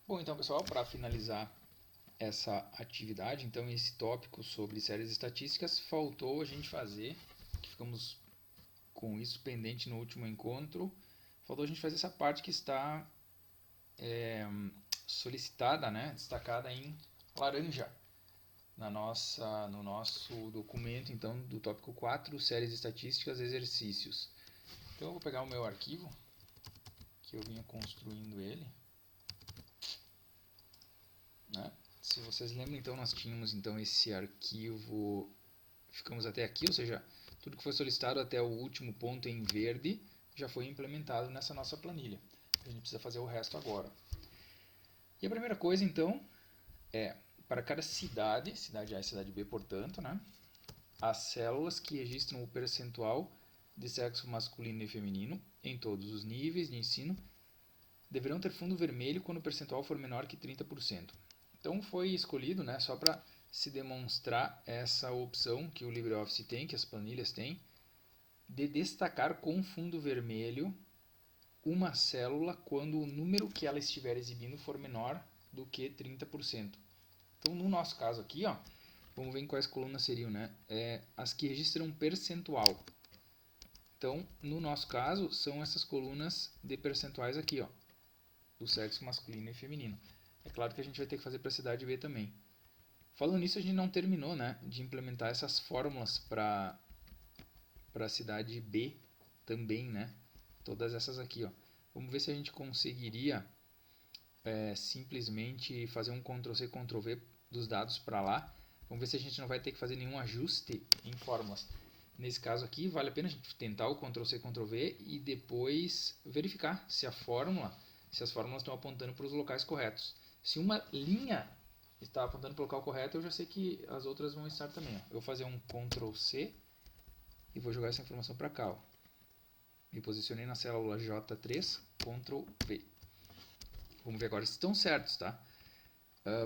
Bom, então, pessoal, para finalizar essa atividade, então, esse tópico sobre séries estatísticas, faltou a gente fazer, que ficamos com isso pendente no último encontro, faltou a gente fazer essa parte que está solicitada, né, destacada em laranja, no nosso documento, então, do tópico 4, séries estatísticas, exercícios. Então, eu vou pegar o meu arquivo, que eu vinha construindo ele, né? Se vocês lembram, então, nós tínhamos então esse arquivo, ficamos até aqui, ou seja, tudo que foi solicitado até o último ponto em verde já foi implementado nessa nossa planilha. A gente precisa fazer o resto agora. E a primeira coisa, então, é para cada cidade, cidade A e cidade B, portanto, né, as células que registram o percentual de sexo masculino e feminino em todos os níveis de ensino deverão ter fundo vermelho quando o percentual for menor que 30%. Então foi escolhido, né, só para se demonstrar essa opção que o LibreOffice tem, que as planilhas têm, de destacar com fundo vermelho uma célula quando o número que ela estiver exibindo for menor do que 30%. Então, no nosso caso aqui, ó, vamos ver em quais colunas seriam, né? As que registram percentual. Então, no nosso caso, são essas colunas de percentuais aqui, ó, do sexo masculino e feminino. É claro que a gente vai ter que fazer para a cidade B também. Falando nisso, a gente não terminou, né, de implementar essas fórmulas para a cidade B também, né? Todas essas aqui, ó. Vamos ver se a gente conseguiria simplesmente fazer um Ctrl+C, Ctrl+V dos dados para lá. Vamos ver se a gente não vai ter que fazer nenhum ajuste em fórmulas. Nesse caso aqui, vale a pena a gente tentar o Ctrl+C, Ctrl+V e depois verificar se as fórmulas estão apontando para os locais corretos. Se uma linha está apontando para o local correto, eu já sei que as outras vão estar também. Ó. Eu vou fazer um Ctrl+C e vou jogar essa informação para cá. Ó. Me posicionei na célula J3, Ctrl+V. Vamos ver agora se estão certos, tá?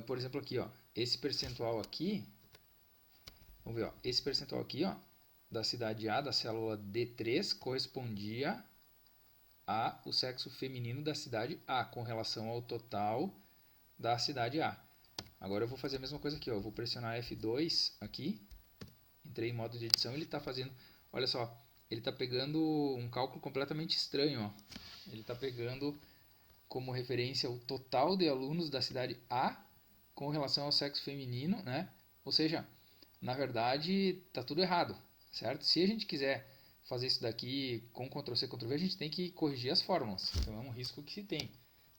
Por exemplo, aqui, ó, esse percentual aqui, vamos ver, ó, esse percentual aqui, ó, da cidade A, da célula D3, correspondia ao sexo feminino da cidade A, com relação ao total da cidade A. Agora eu vou fazer a mesma coisa aqui, ó, eu vou pressionar F2 aqui, entrei em modo de edição, ele está fazendo, olha só, ele está pegando um cálculo completamente estranho, ó. Ele está pegando como referência o total de alunos da cidade A com relação ao sexo feminino, né? Ou seja, na verdade, está tudo errado, certo? Se a gente quiser fazer isso daqui com Ctrl+C, Ctrl+V, a gente tem que corrigir as fórmulas. Então é um risco que se tem.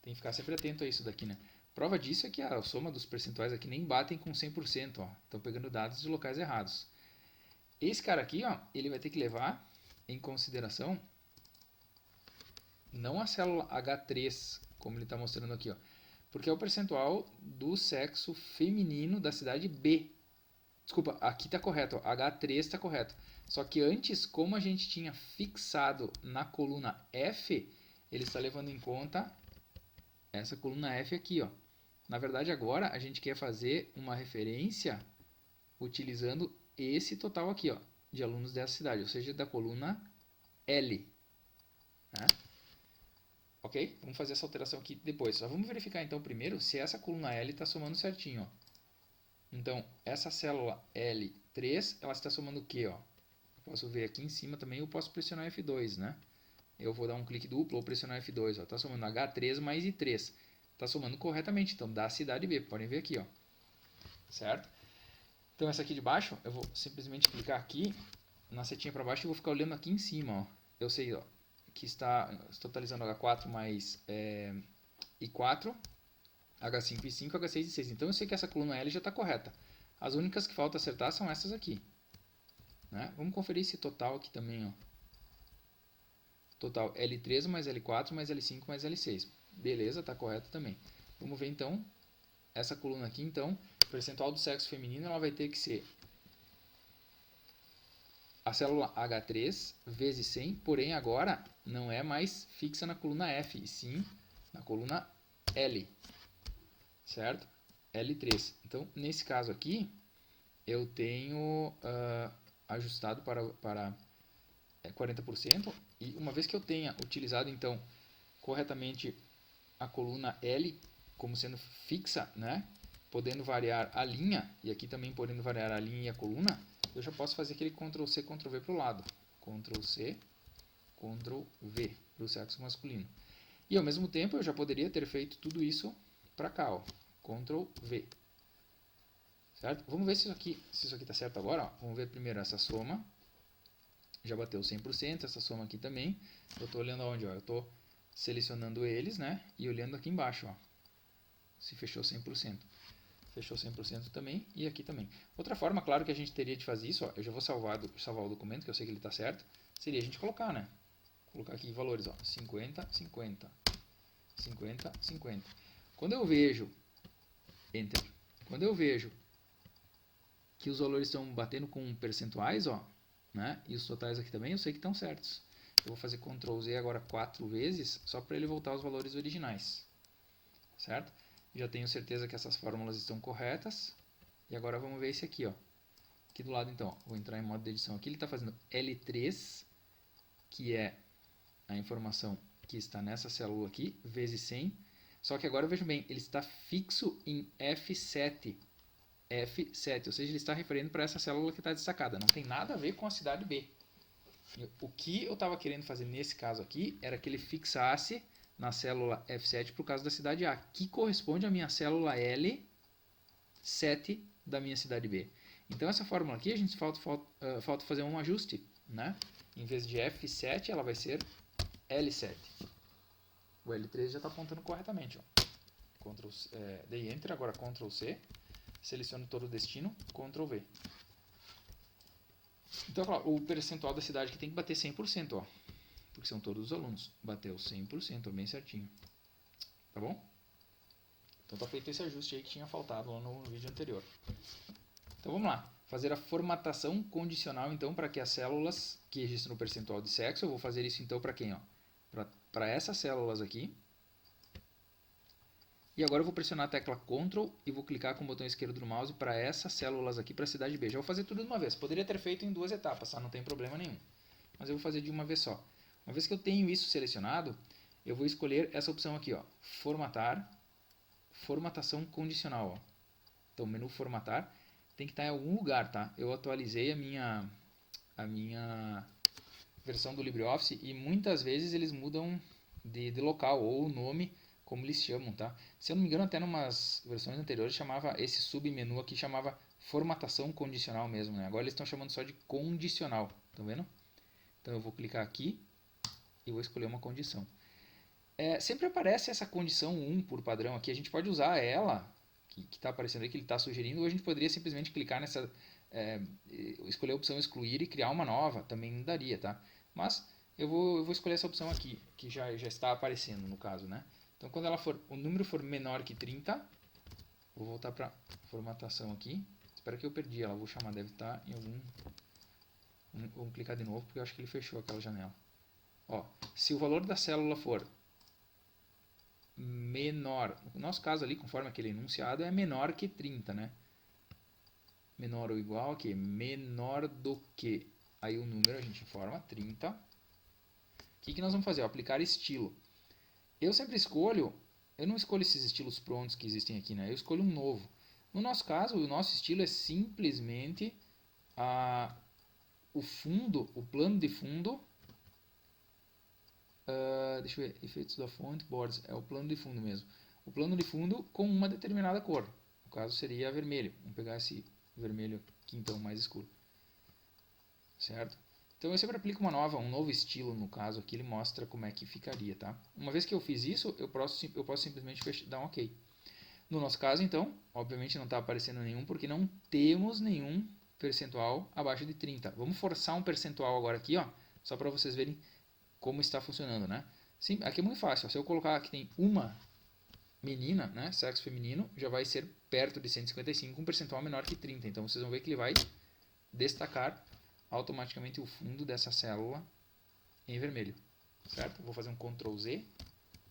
Tem que ficar sempre atento a isso daqui, né? Prova disso é que a soma dos percentuais aqui nem batem com 100%, ó. Estão pegando dados de locais errados. Esse cara aqui, ó, ele vai ter que levar em consideração não a célula H3, como ele está mostrando aqui, ó, porque é o percentual do sexo feminino da cidade B. Desculpa, aqui está correto, ó, H3 está correto. Só que antes, como a gente tinha fixado na coluna F, ele está levando em conta essa coluna F aqui, ó. Na verdade, agora a gente quer fazer uma referência utilizando esse total aqui, ó, de alunos dessa cidade, ou seja, da coluna L. Né? Ok? Vamos fazer essa alteração aqui depois. Só vamos verificar então primeiro se essa coluna L está somando certinho. Ó. Então, essa célula L3, ela está somando o quê? Ó? Posso ver aqui em cima também, eu posso pressionar F2, né? Eu vou dar um clique duplo ou pressionar F2. Está somando H3 mais I3. Está somando corretamente, então da cidade B. Podem ver aqui, ó. Certo? Então, essa aqui de baixo, eu vou simplesmente clicar aqui na setinha para baixo e vou ficar olhando aqui em cima. Ó. Eu sei, ó, que está totalizando H4 mais I4, H5 I5, H6 I6. Então eu sei que essa coluna L já está correta. As únicas que falta acertar são essas aqui. Né? Vamos conferir esse total aqui também. Ó. Total L3 mais L4 mais L5 mais L6. Beleza, está correto também. Vamos ver então essa coluna aqui. Então, percentual do sexo feminino ela vai ter que ser a célula H3 vezes 100, porém agora não é mais fixa na coluna F, e sim na coluna L, certo? L3. Então, nesse caso aqui, eu tenho ajustado para 40%, e uma vez que eu tenha utilizado, então, corretamente a coluna L, como sendo fixa, né? Podendo variar a linha, e aqui também podendo variar a linha e a coluna, eu já posso fazer aquele Ctrl+C, Ctrl+V para o lado. Ctrl+C, Ctrl+V para o sexo masculino. E ao mesmo tempo eu já poderia ter feito tudo isso para cá, ó. Ctrl+V. Certo? Vamos ver se isso aqui está certo agora. Ó. Vamos ver primeiro essa soma. Já bateu 100%, essa soma aqui também. Eu estou olhando aonde? Ó? Eu estou selecionando eles, né? E olhando aqui embaixo, ó. Se fechou 100%. Fechou 100% também e aqui também. Outra forma, claro, que a gente teria de fazer isso, ó, eu já vou salvar o documento, que eu sei que ele está certo, seria a gente colocar, né? Colocar aqui valores, ó, 50, 50, 50, 50. Quando eu vejo, Enter, quando eu vejo que os valores estão batendo com percentuais, ó, né? E os totais aqui também, eu sei que estão certos. Eu vou fazer Ctrl+Z agora 4 vezes, só para ele voltar aos valores originais. Certo? Já tenho certeza que essas fórmulas estão corretas. E agora vamos ver esse aqui, ó. Aqui do lado, então, ó, vou entrar em modo de edição aqui. Ele está fazendo L3, que é a informação que está nessa célula aqui, vezes 100. Só que agora, vejam bem, ele está fixo em F7. F7, ou seja, ele está referindo para essa célula que está destacada. Não tem nada a ver com a cidade B. O que eu estava querendo fazer nesse caso aqui era que ele fixasse na célula F7 por causa da cidade A, que corresponde à minha célula L7 da minha cidade B. Então essa fórmula aqui a gente falta fazer um ajuste, né? Em vez de F7 ela vai ser L7. O L3 já está apontando corretamente, ó. Dei Enter, agora Ctrl+C, seleciono todo o destino, Ctrl+V. Então o percentual da cidade que tem que bater 100%, ó. Porque são todos os alunos. Bateu 100%, bem certinho. Tá bom? Então tá feito esse ajuste aí que tinha faltado lá no vídeo anterior. Então vamos lá. Fazer a formatação condicional então para que as células que registram o percentual de sexo, eu vou fazer isso então para quem? Para essas células aqui. E agora eu vou pressionar a tecla Ctrl e vou clicar com o botão esquerdo do mouse para essas células aqui para a cidade B. Já vou fazer tudo de uma vez. Poderia ter feito em 2 etapas, tá? Não tem problema nenhum. Mas eu vou fazer de uma vez só. Uma vez que eu tenho isso selecionado, eu vou escolher essa opção aqui, ó, formatar, formatação condicional. Ó. Então, menu formatar tem que estar em algum lugar, tá? Eu atualizei a minha versão do LibreOffice e muitas vezes eles mudam de local ou o nome, como eles chamam, tá? Se eu não me engano, até numas versões anteriores chamava esse submenu aqui, chamava formatação condicional mesmo, né? Agora eles estão chamando só de condicional, tá vendo? Então eu vou clicar aqui e vou escolher uma condição. Sempre aparece essa condição 1 por padrão aqui. A gente pode usar ela, que está aparecendo aí, que ele está sugerindo, ou a gente poderia simplesmente clicar nessa, escolher a opção excluir e criar uma nova. Também daria, tá? Mas eu vou escolher essa opção aqui, que já está aparecendo no caso, né? Então quando o número for menor que 30, vou voltar para formatação aqui. Espero que eu perdi ela, vou chamar, deve estar em algum... Vamos clicar de novo, porque eu acho que ele fechou aquela janela. Ó, se o valor da célula for menor, no nosso caso ali, conforme aquele enunciado, é menor que 30, né? Menor ou igual a quê? Menor do que. Aí o número a gente informa, 30. O que nós vamos fazer? Ó, aplicar estilo. Eu sempre escolho, eu não escolho esses estilos prontos que existem aqui, né? Eu escolho um novo. No nosso caso, o nosso estilo é simplesmente o fundo, o plano de fundo. Deixa eu ver, efeitos da fonte, borders, é o plano de fundo mesmo. O plano de fundo com uma determinada cor. No caso seria vermelho. Vamos pegar esse vermelho aqui então, mais escuro. Certo? Então eu sempre aplico um novo estilo no caso aqui, ele mostra como é que ficaria, tá? Uma vez que eu fiz isso, eu posso simplesmente dar um OK. No nosso caso então, obviamente não está aparecendo nenhum, porque não temos nenhum percentual abaixo de 30. Vamos forçar um percentual agora aqui, ó, só para vocês verem como está funcionando, né? Sim, aqui é muito fácil. Se eu colocar que tem uma menina, né, sexo feminino, já vai ser perto de 155, um percentual menor que 30. Então vocês vão ver que ele vai destacar automaticamente o fundo dessa célula em vermelho, certo? Vou fazer um Ctrl+Z,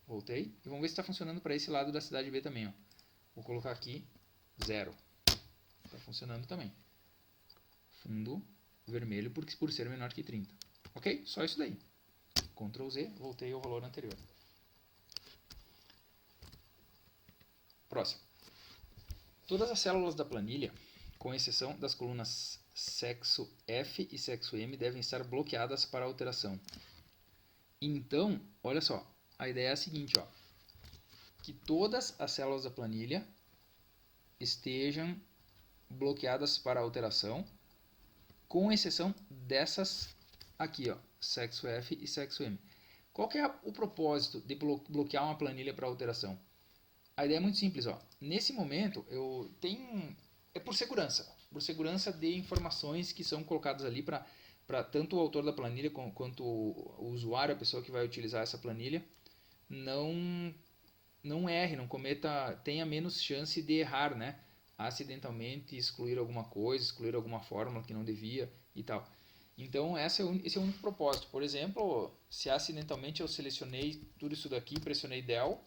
voltei, e vamos ver se está funcionando para esse lado da cidade B também, ó. Vou colocar aqui 0. Está funcionando também. Fundo vermelho por ser menor que 30. Ok? Só isso daí. Ctrl+Z, voltei ao valor anterior. Próximo. Todas as células da planilha, com exceção das colunas sexo F e sexo M, devem estar bloqueadas para alteração. Então, olha só, a ideia é a seguinte, ó, que todas as células da planilha estejam bloqueadas para alteração, com exceção dessas aqui, ó, sexo F e sexo M. Qual que é o propósito de bloquear uma planilha para alteração? A ideia é muito simples, ó. Nesse momento é por segurança de informações que são colocadas ali para tanto o autor da planilha quanto o usuário, a pessoa que vai utilizar essa planilha, não erre, não cometa, tenha menos chance de errar, né? Acidentalmente excluir alguma coisa, excluir alguma fórmula que não devia e tal. Então esse é o único propósito. Por exemplo, se acidentalmente eu selecionei tudo isso daqui, pressionei del,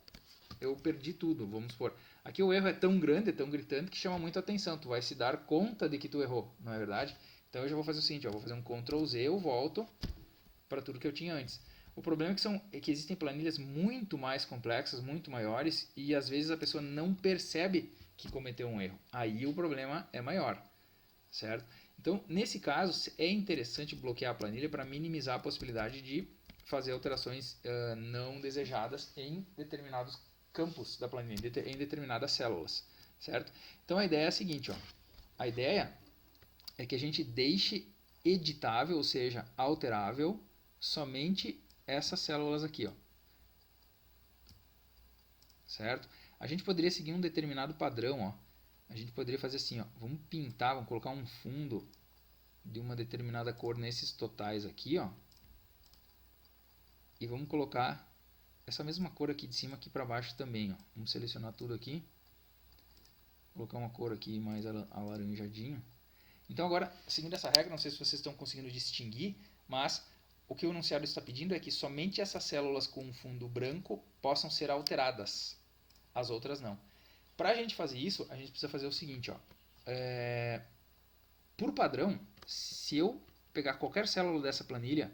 eu perdi tudo, vamos supor. Aqui o erro é tão grande, é tão gritante que chama muita atenção. Tu vai se dar conta de que tu errou, não é verdade? Então eu já vou fazer o seguinte, eu vou fazer um Ctrl Z, eu volto para tudo que eu tinha antes. O problema é que existem planilhas muito mais complexas, muito maiores, e às vezes a pessoa não percebe que cometeu um erro. Aí o problema é maior, certo? Então, nesse caso, é interessante bloquear a planilha para minimizar a possibilidade de fazer alterações não desejadas em determinados campos da planilha, em determinadas células, certo? Então, a ideia é a seguinte, ó. A ideia é que a gente deixe editável, ou seja, alterável, somente essas células aqui, ó. Certo? A gente poderia seguir um determinado padrão, ó. A gente poderia fazer assim, ó. Vamos pintar, vamos colocar um fundo de uma determinada cor nesses totais aqui, ó. E vamos colocar essa mesma cor aqui de cima aqui para baixo também, ó. Vamos selecionar tudo aqui. Colocar uma cor aqui mais alaranjadinho. Então agora, seguindo essa regra, não sei se vocês estão conseguindo distinguir, mas o que o enunciado está pedindo é que somente essas células com um fundo branco possam ser alteradas, as outras não. Para a gente fazer isso, a gente precisa fazer o seguinte, ó. Por padrão, se eu pegar qualquer célula dessa planilha,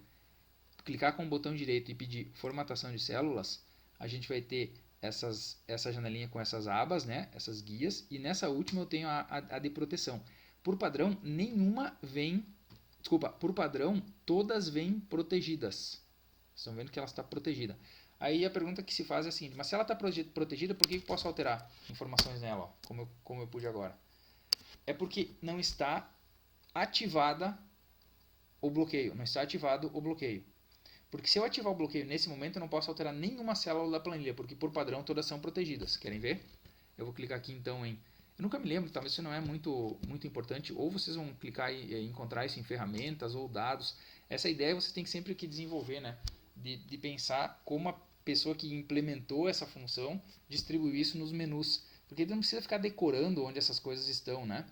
clicar com o botão direito e pedir formatação de células, a gente vai ter essa janelinha com essas abas, né? Essas guias, e nessa última eu tenho a de proteção. Por padrão, por padrão, todas vêm protegidas. Vocês estão vendo que ela está protegida. Aí a pergunta que se faz é assim, mas se ela está protegida, por que eu posso alterar informações nela, ó, como eu pude agora? É porque não está ativada o bloqueio, não está ativado o bloqueio. Porque se eu ativar o bloqueio nesse momento, eu não posso alterar nenhuma célula da planilha, porque por padrão todas são protegidas. Querem ver? Eu vou clicar aqui então em... Eu nunca me lembro, talvez isso não é muito importante, ou vocês vão clicar e encontrar isso em ferramentas ou dados. Essa ideia você tem sempre que desenvolver, né? De pensar como a pessoa que implementou essa função distribuiu isso nos menus. Porque não precisa ficar decorando onde essas coisas estão, né?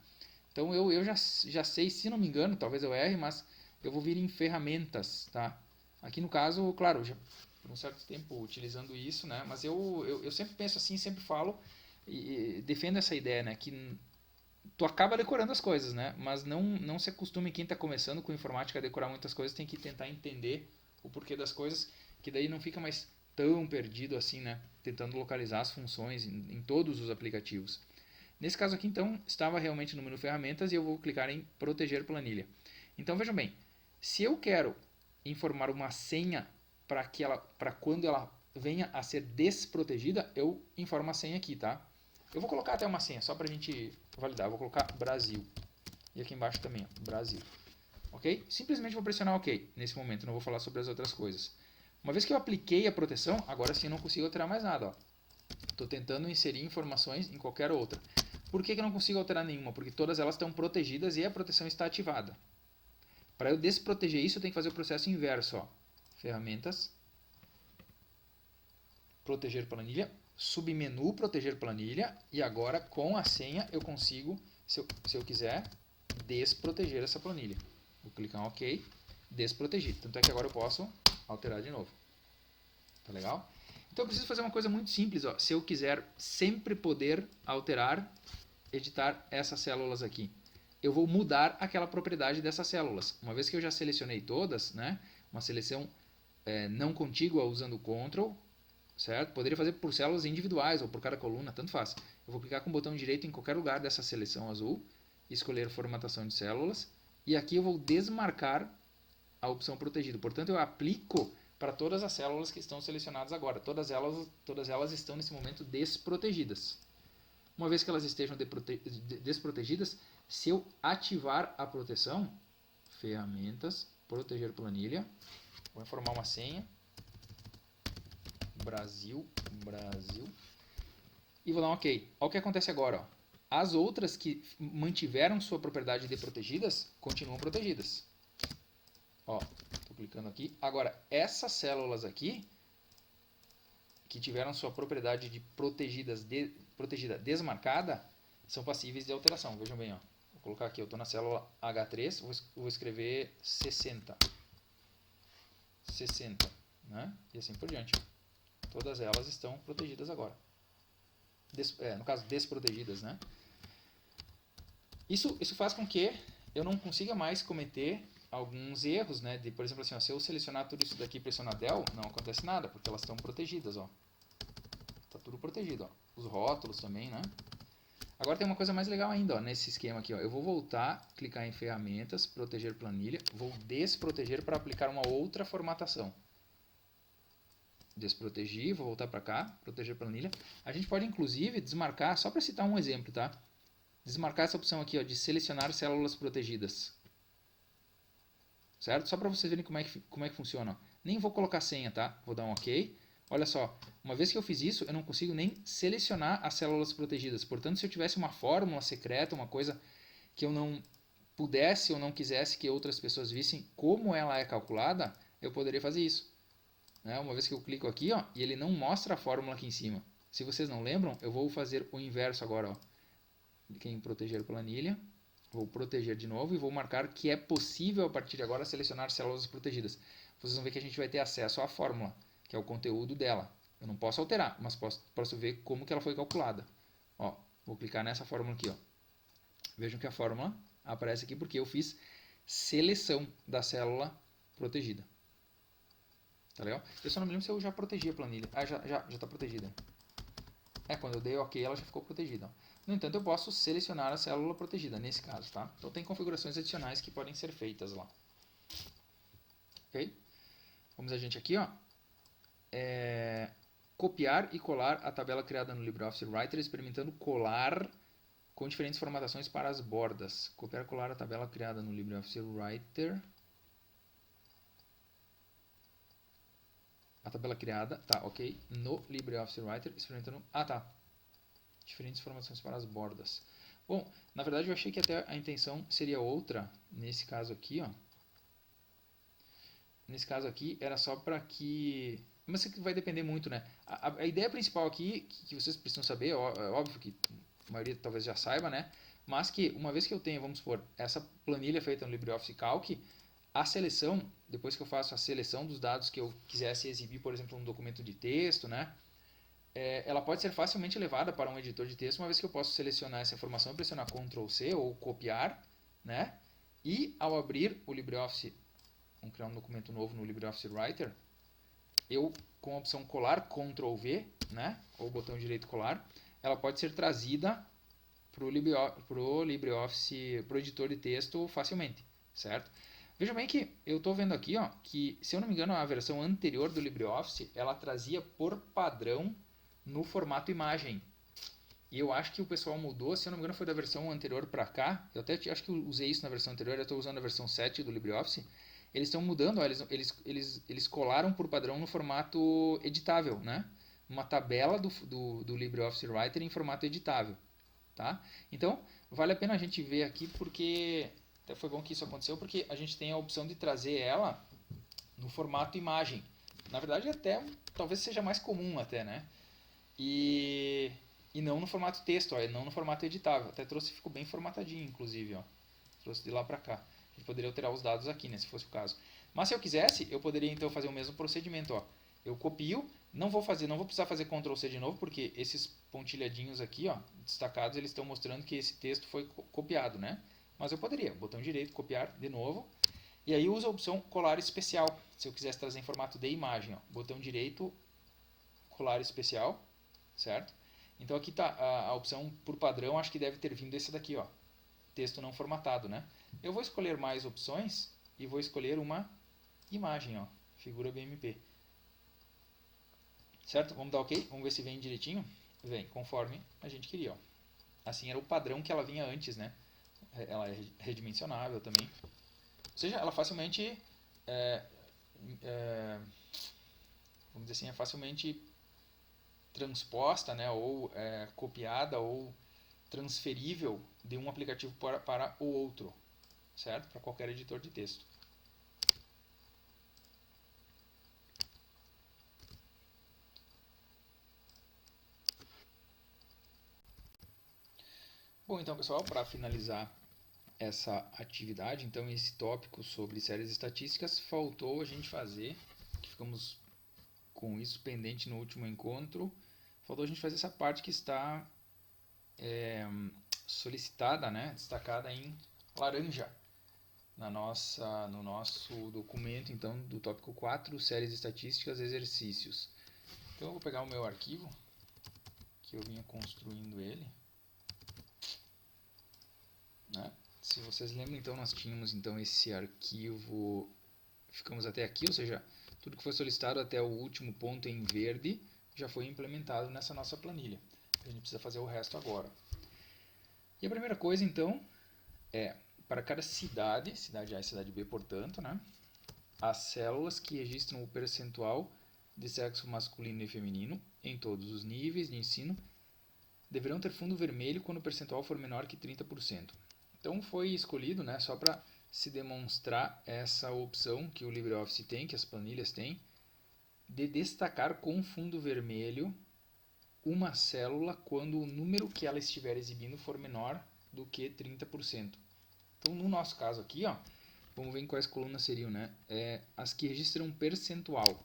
Então eu já sei, se não me engano, talvez eu erre, mas eu vou vir em ferramentas, tá? Aqui no caso, claro, já por um certo tempo utilizando isso, né? Mas eu sempre penso assim, sempre falo e defendo essa ideia, né? Que tu acaba decorando as coisas, né? Mas não se acostume, quem está começando com informática a decorar muitas coisas, tem que tentar entender o porquê das coisas, que daí não fica mais tão perdido assim, né? Tentando localizar as funções em todos os aplicativos. Nesse caso aqui, então, estava realmente no menu ferramentas e eu vou clicar em proteger planilha. Então, vejam bem, se eu quero informar uma senha para quando ela venha a ser desprotegida, eu informo a senha aqui, tá? Eu vou colocar até uma senha, só para a gente validar. Eu vou colocar Brasil. E aqui embaixo também, ó, Brasil. Ok? Simplesmente vou pressionar OK nesse momento, não vou falar sobre as outras coisas. Uma vez que eu apliquei a proteção, agora sim eu não consigo alterar mais nada. Estou tentando inserir informações em qualquer outra. Por que eu não consigo alterar nenhuma? Porque todas elas estão protegidas e a proteção está ativada. Para eu desproteger isso, eu tenho que fazer o processo inverso. Ó. Ferramentas, proteger planilha, submenu proteger planilha, e agora com a senha eu consigo, se eu quiser, desproteger essa planilha. Vou clicar em OK, desproteger. Tanto é que agora eu posso alterar de novo. Tá legal? Então eu preciso fazer uma coisa muito simples. Ó. Se eu quiser sempre poder alterar, editar essas células aqui, eu vou mudar aquela propriedade dessas células. Uma vez que eu já selecionei todas, né, uma seleção não contígua usando Ctrl, certo? Poderia fazer por células individuais ou por cada coluna, tanto faz. Eu vou clicar com o botão direito em qualquer lugar dessa seleção azul, escolher formatação de células, e aqui eu vou desmarcar a opção protegido. Portanto, eu aplico para todas as células que estão selecionadas agora. Todas elas estão nesse momento desprotegidas. Uma vez que elas estejam desprotegidas, se eu ativar a proteção, ferramentas, proteger planilha, vou informar uma senha, Brasil, e vou dar um OK. Olha o que acontece agora. Ó. As outras que mantiveram sua propriedade de protegidas, continuam protegidas. Estou clicando aqui. Agora, essas células aqui, que tiveram sua propriedade de protegida desmarcada, são passíveis de alteração. Vejam bem, ó. Vou colocar aqui, eu estou na célula H3, vou escrever 60. 60, né? E assim por diante. Todas elas estão protegidas agora. No caso, desprotegidas, né? Isso faz com que eu não consiga mais cometer alguns erros, né? Por exemplo, assim, ó, se eu selecionar tudo isso daqui e pressionar Del, não acontece nada, porque elas estão protegidas, ó. Tá tudo protegido, ó. Os rótulos também, né? Agora tem uma coisa mais legal ainda, ó, nesse esquema aqui, ó. Eu vou voltar, clicar em ferramentas, proteger planilha, vou desproteger para aplicar uma outra formatação. Desprotegi, vou voltar para cá, proteger planilha. A gente pode inclusive desmarcar, só para citar um exemplo, tá? Desmarcar essa opção aqui, ó, de selecionar células protegidas. Certo? Só para vocês verem como é que funciona. Nem vou colocar senha, tá? Vou dar um OK. Olha só, uma vez que eu fiz isso, eu não consigo nem selecionar as células protegidas. Portanto, se eu tivesse uma fórmula secreta, uma coisa que eu não pudesse ou não quisesse que outras pessoas vissem como ela é calculada, eu poderia fazer isso. Né? Uma vez que eu clico aqui, ó, e ele não mostra a fórmula aqui em cima. Se vocês não lembram, eu vou fazer o inverso agora. Ó. Cliquei em proteger planilha. Vou proteger de novo e vou marcar que é possível a partir de agora selecionar células protegidas. Vocês vão ver que a gente vai ter acesso à fórmula, que é o conteúdo dela. Eu não posso alterar, mas posso ver como que ela foi calculada. Ó, vou clicar nessa fórmula aqui. Ó. Vejam que a fórmula aparece aqui porque eu fiz seleção da célula protegida. Tá legal? Eu só não me lembro se eu já protegi a planilha. Ah, já está protegida. Quando eu dei OK, ela já ficou protegida. Ó. No entanto, eu posso selecionar a célula protegida, nesse caso, tá? Então, tem configurações adicionais que podem ser feitas lá. Ok? Vamos a gente aqui, ó. Copiar e colar a tabela criada no LibreOffice Writer, experimentando colar com diferentes formatações para as bordas. Copiar e colar a tabela criada no LibreOffice Writer. A tabela criada, tá, ok, no LibreOffice Writer, experimentando... Ah, tá. Diferentes formações para as bordas. Bom, na verdade eu achei que até a intenção seria outra, nesse caso aqui, ó. Nesse caso aqui era só para que... Mas isso vai depender muito, né? A ideia principal aqui, que vocês precisam saber, é óbvio que a maioria talvez já saiba, né? Mas que uma vez que eu tenho, vamos supor, essa planilha feita no LibreOffice Calc, a seleção, depois que eu faço a seleção dos dados que eu quisesse exibir, por exemplo, um documento de texto, né? Ela pode ser facilmente levada para um editor de texto, uma vez que eu posso selecionar essa informação, pressionar Ctrl C ou copiar, né? E ao abrir o LibreOffice, vamos criar um documento novo no LibreOffice Writer, eu com a opção colar, Ctrl V, né? Ou botão direito colar, ela pode ser trazida para o LibreOffice, para o editor de texto facilmente, certo? Veja bem que eu estou vendo aqui, ó, que se eu não me engano a versão anterior do LibreOffice, ela trazia por padrão no formato imagem. E eu acho que o pessoal mudou, se eu não me engano foi da versão anterior para cá, eu até acho que eu usei isso na versão anterior, eu estou usando a versão 7 do LibreOffice, eles estão mudando, ó, eles colaram por padrão no formato editável, né? Uma tabela do LibreOffice Writer em formato editável, tá? Então, vale a pena a gente ver aqui porque, até foi bom que isso aconteceu, porque a gente tem a opção de trazer ela no formato imagem. Na verdade, até talvez seja mais comum até, né? E não no formato texto, ó, não no formato editável. Até trouxe, ficou bem formatadinho, inclusive, ó. Trouxe de lá para cá. A gente poderia alterar os dados aqui, né, se fosse o caso. Mas se eu quisesse, eu poderia então fazer o mesmo procedimento, ó. Eu copio, não vou precisar fazer Ctrl C de novo, porque esses pontilhadinhos aqui, ó, destacados, eles estão mostrando que esse texto foi copiado, né? Mas eu poderia, botão direito, copiar de novo. E aí uso a opção colar especial, se eu quisesse trazer em formato de imagem, ó. Botão direito, particular especial, certo? Então aqui está a opção por padrão, acho que deve ter vindo esse daqui, ó, texto não formatado, né? Eu vou escolher mais opções e vou escolher uma imagem, ó, figura BMP. Certo? Vamos dar OK? Vamos ver se vem direitinho. Vem, conforme a gente queria, ó. Assim era o padrão que ela vinha antes, né? Ela é redimensionável também. Ou seja, ela facilmente vamos dizer assim, é facilmente transposta, né, ou copiada ou transferível de um aplicativo para o outro, certo? Para qualquer editor de texto. Bom, então pessoal, para finalizar essa atividade, então esse tópico sobre séries estatísticas, faltou a gente fazer, que ficamos com isso pendente no último encontro, faltou a gente fazer essa parte que está solicitada, né, destacada em laranja no nosso documento, então, do tópico 4, séries estatísticas, exercícios. Então eu vou pegar o meu arquivo, que eu vinha construindo ele, né? Se vocês lembram, então, nós tínhamos então esse arquivo, ficamos até aqui, ou seja, tudo que foi solicitado até o último ponto em verde já foi implementado nessa nossa planilha. A gente precisa fazer o resto agora. E a primeira coisa, então, é para cada cidade, cidade A e cidade B, portanto, né, as células que registram o percentual de sexo masculino e feminino em todos os níveis de ensino deverão ter fundo vermelho quando o percentual for menor que 30%. Então foi escolhido, né, só para se demonstrar essa opção que o LibreOffice tem, que as planilhas têm, de destacar com fundo vermelho uma célula quando o número que ela estiver exibindo for menor do que 30%. Então, no nosso caso aqui, ó, vamos ver em quais colunas seriam, né? As que registram percentual.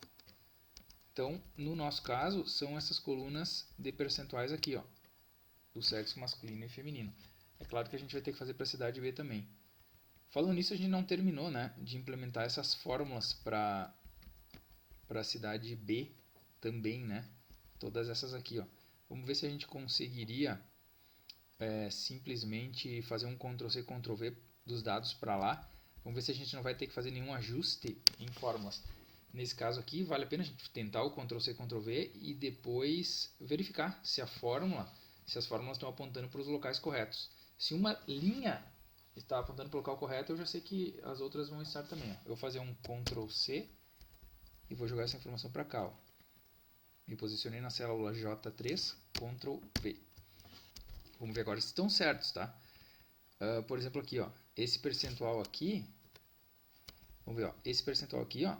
Então, no nosso caso, são essas colunas de percentuais aqui, ó, do sexo masculino e feminino. É claro que a gente vai ter que fazer para a cidade B também. Falando nisso, a gente não terminou, né, de implementar essas fórmulas para a cidade B também, né? Todas essas aqui, ó. Vamos ver se a gente conseguiria simplesmente fazer um Ctrl+C, Ctrl+V dos dados para lá. Vamos ver se a gente não vai ter que fazer nenhum ajuste em fórmulas. Nesse caso aqui, vale a pena a gente tentar o Ctrl+C, Ctrl+V e depois verificar se as fórmulas estão apontando para os locais corretos. Se uma linha está apontando para o local correto, eu já sei que as outras vão estar também. Ó. Eu vou fazer um Ctrl+C e vou jogar essa informação para cá. Ó. Me posicionei na célula J3, Ctrl+V. Vamos ver agora se estão certos, tá? Por exemplo, aqui, ó, esse percentual aqui, vamos ver, ó, esse percentual aqui, ó,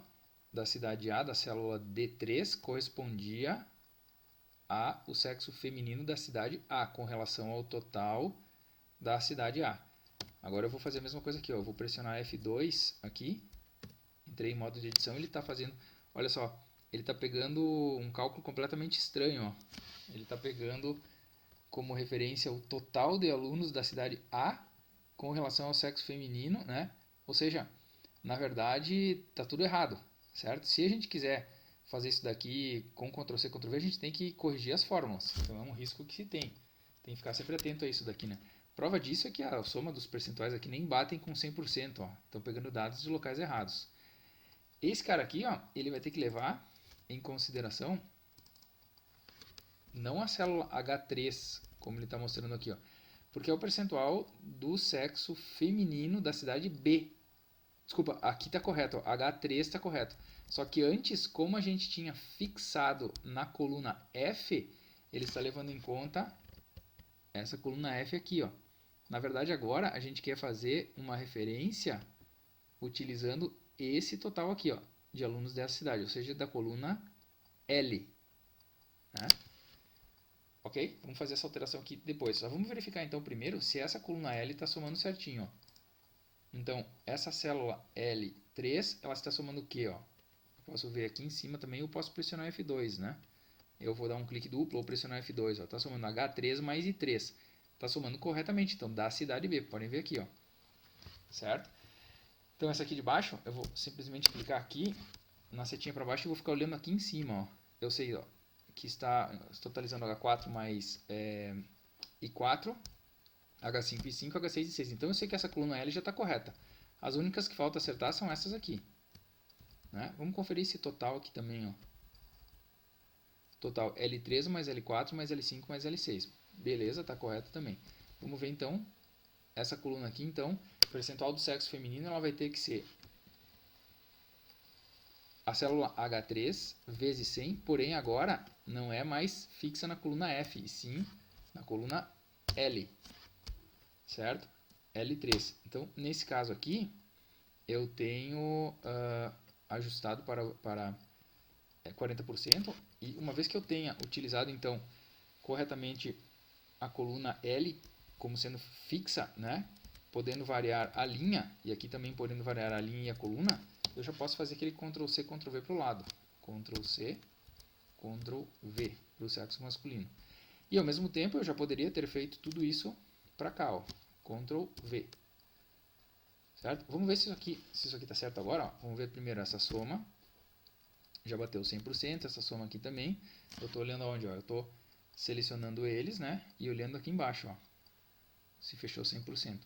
da cidade A, da célula D3, correspondia ao sexo feminino da cidade A, com relação ao total da cidade A. Agora eu vou fazer a mesma coisa aqui, ó, eu vou pressionar F2 aqui, entrei em modo de edição, ele está fazendo, olha só, ele está pegando um cálculo completamente estranho, ó. Ele está pegando como referência o total de alunos da cidade A com relação ao sexo feminino, né? Ou seja, na verdade, está tudo errado, certo? Se a gente quiser fazer isso daqui com Ctrl+C, Ctrl+V, a gente tem que corrigir as fórmulas. Então é um risco que se tem. Tem que ficar sempre atento a isso daqui, né? Prova disso é que a soma dos percentuais aqui nem batem com 100%, ó. Estão pegando dados de locais errados. Esse cara aqui, ó, ele vai ter que levar em consideração não a célula H3, como ele está mostrando aqui, ó, porque é o percentual do sexo feminino da cidade B. Desculpa, aqui está correto, ó, H3 está correto. Só que antes, como a gente tinha fixado na coluna F, ele está levando em conta essa coluna F aqui, ó. Na verdade, agora a gente quer fazer uma referência utilizando esse total aqui, ó, de alunos dessa cidade, ou seja, da coluna L. Né? Ok? Vamos fazer essa alteração aqui depois. Só vamos verificar então primeiro se essa coluna L está somando certinho. Ó. Então, essa célula L3, ela está somando o quê? Ó? Eu posso ver aqui em cima também, eu posso pressionar F2, né? Eu vou dar um clique duplo ou pressionar F2. Está somando H3 mais I3. Está somando corretamente, então, da cidade B. Podem ver aqui, ó. Certo? Então, essa aqui de baixo, eu vou simplesmente clicar aqui na setinha para baixo e vou ficar olhando aqui em cima. Ó. Eu sei, ó, que está totalizando H4 mais I4, H5 e 5, H6 e 6. Então eu sei que essa coluna L já está correta. As únicas que falta acertar são essas aqui. Né? Vamos conferir esse total aqui também. Ó. Total L3 mais L4 mais L5 mais L6. Beleza, está correto também. Vamos ver então essa coluna aqui. Então, percentual do sexo feminino ela vai ter que ser a célula H3 vezes 100, porém agora não é mais fixa na coluna F, e sim na coluna L. Certo? L3. Então, nesse caso aqui, eu tenho ajustado para 40%. E uma vez que eu tenha utilizado, então, corretamente a coluna L como sendo fixa, né? Podendo variar a linha, e aqui também podendo variar a linha e a coluna, eu já posso fazer aquele Ctrl+C, Ctrl+V para o lado. Ctrl+C, Ctrl+V para o sexo masculino. E ao mesmo tempo eu já poderia ter feito tudo isso para cá, ó. Ctrl+V. Certo? Vamos ver se isso aqui está certo agora. Ó. Vamos ver primeiro essa soma. Já bateu 100%, essa soma aqui também. Eu estou olhando aonde? Ó. Eu estou selecionando eles, né? E olhando aqui embaixo, ó. Se fechou 100%.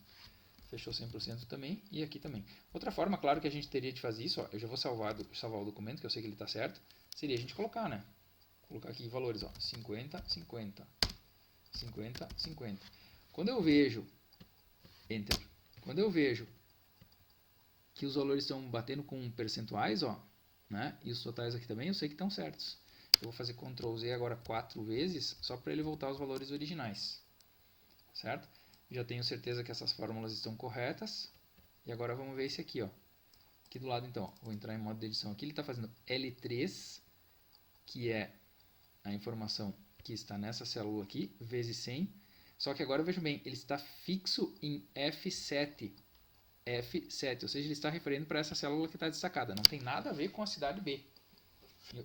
Fechou 100% também e aqui também. Outra forma, claro, que a gente teria de fazer isso, ó, eu já vou salvar o documento, que eu sei que ele está certo, seria a gente colocar, né? Colocar aqui valores, ó, 50, 50, 50, 50. Quando eu vejo, Enter, quando eu vejo que os valores estão batendo com percentuais, ó, né? E os totais aqui também, eu sei que estão certos. Eu vou fazer Ctrl+Z agora 4 vezes, só para ele voltar aos valores originais. Certo? Já tenho certeza que essas fórmulas estão corretas. E agora vamos ver esse aqui, ó. Aqui do lado, então, ó, vou entrar em modo de edição aqui. Ele está fazendo L3, que é a informação que está nessa célula aqui, vezes 100. Só que agora, veja bem, ele está fixo em F7. F7, ou seja, ele está referindo para essa célula que está destacada. Não tem nada a ver com a cidade B.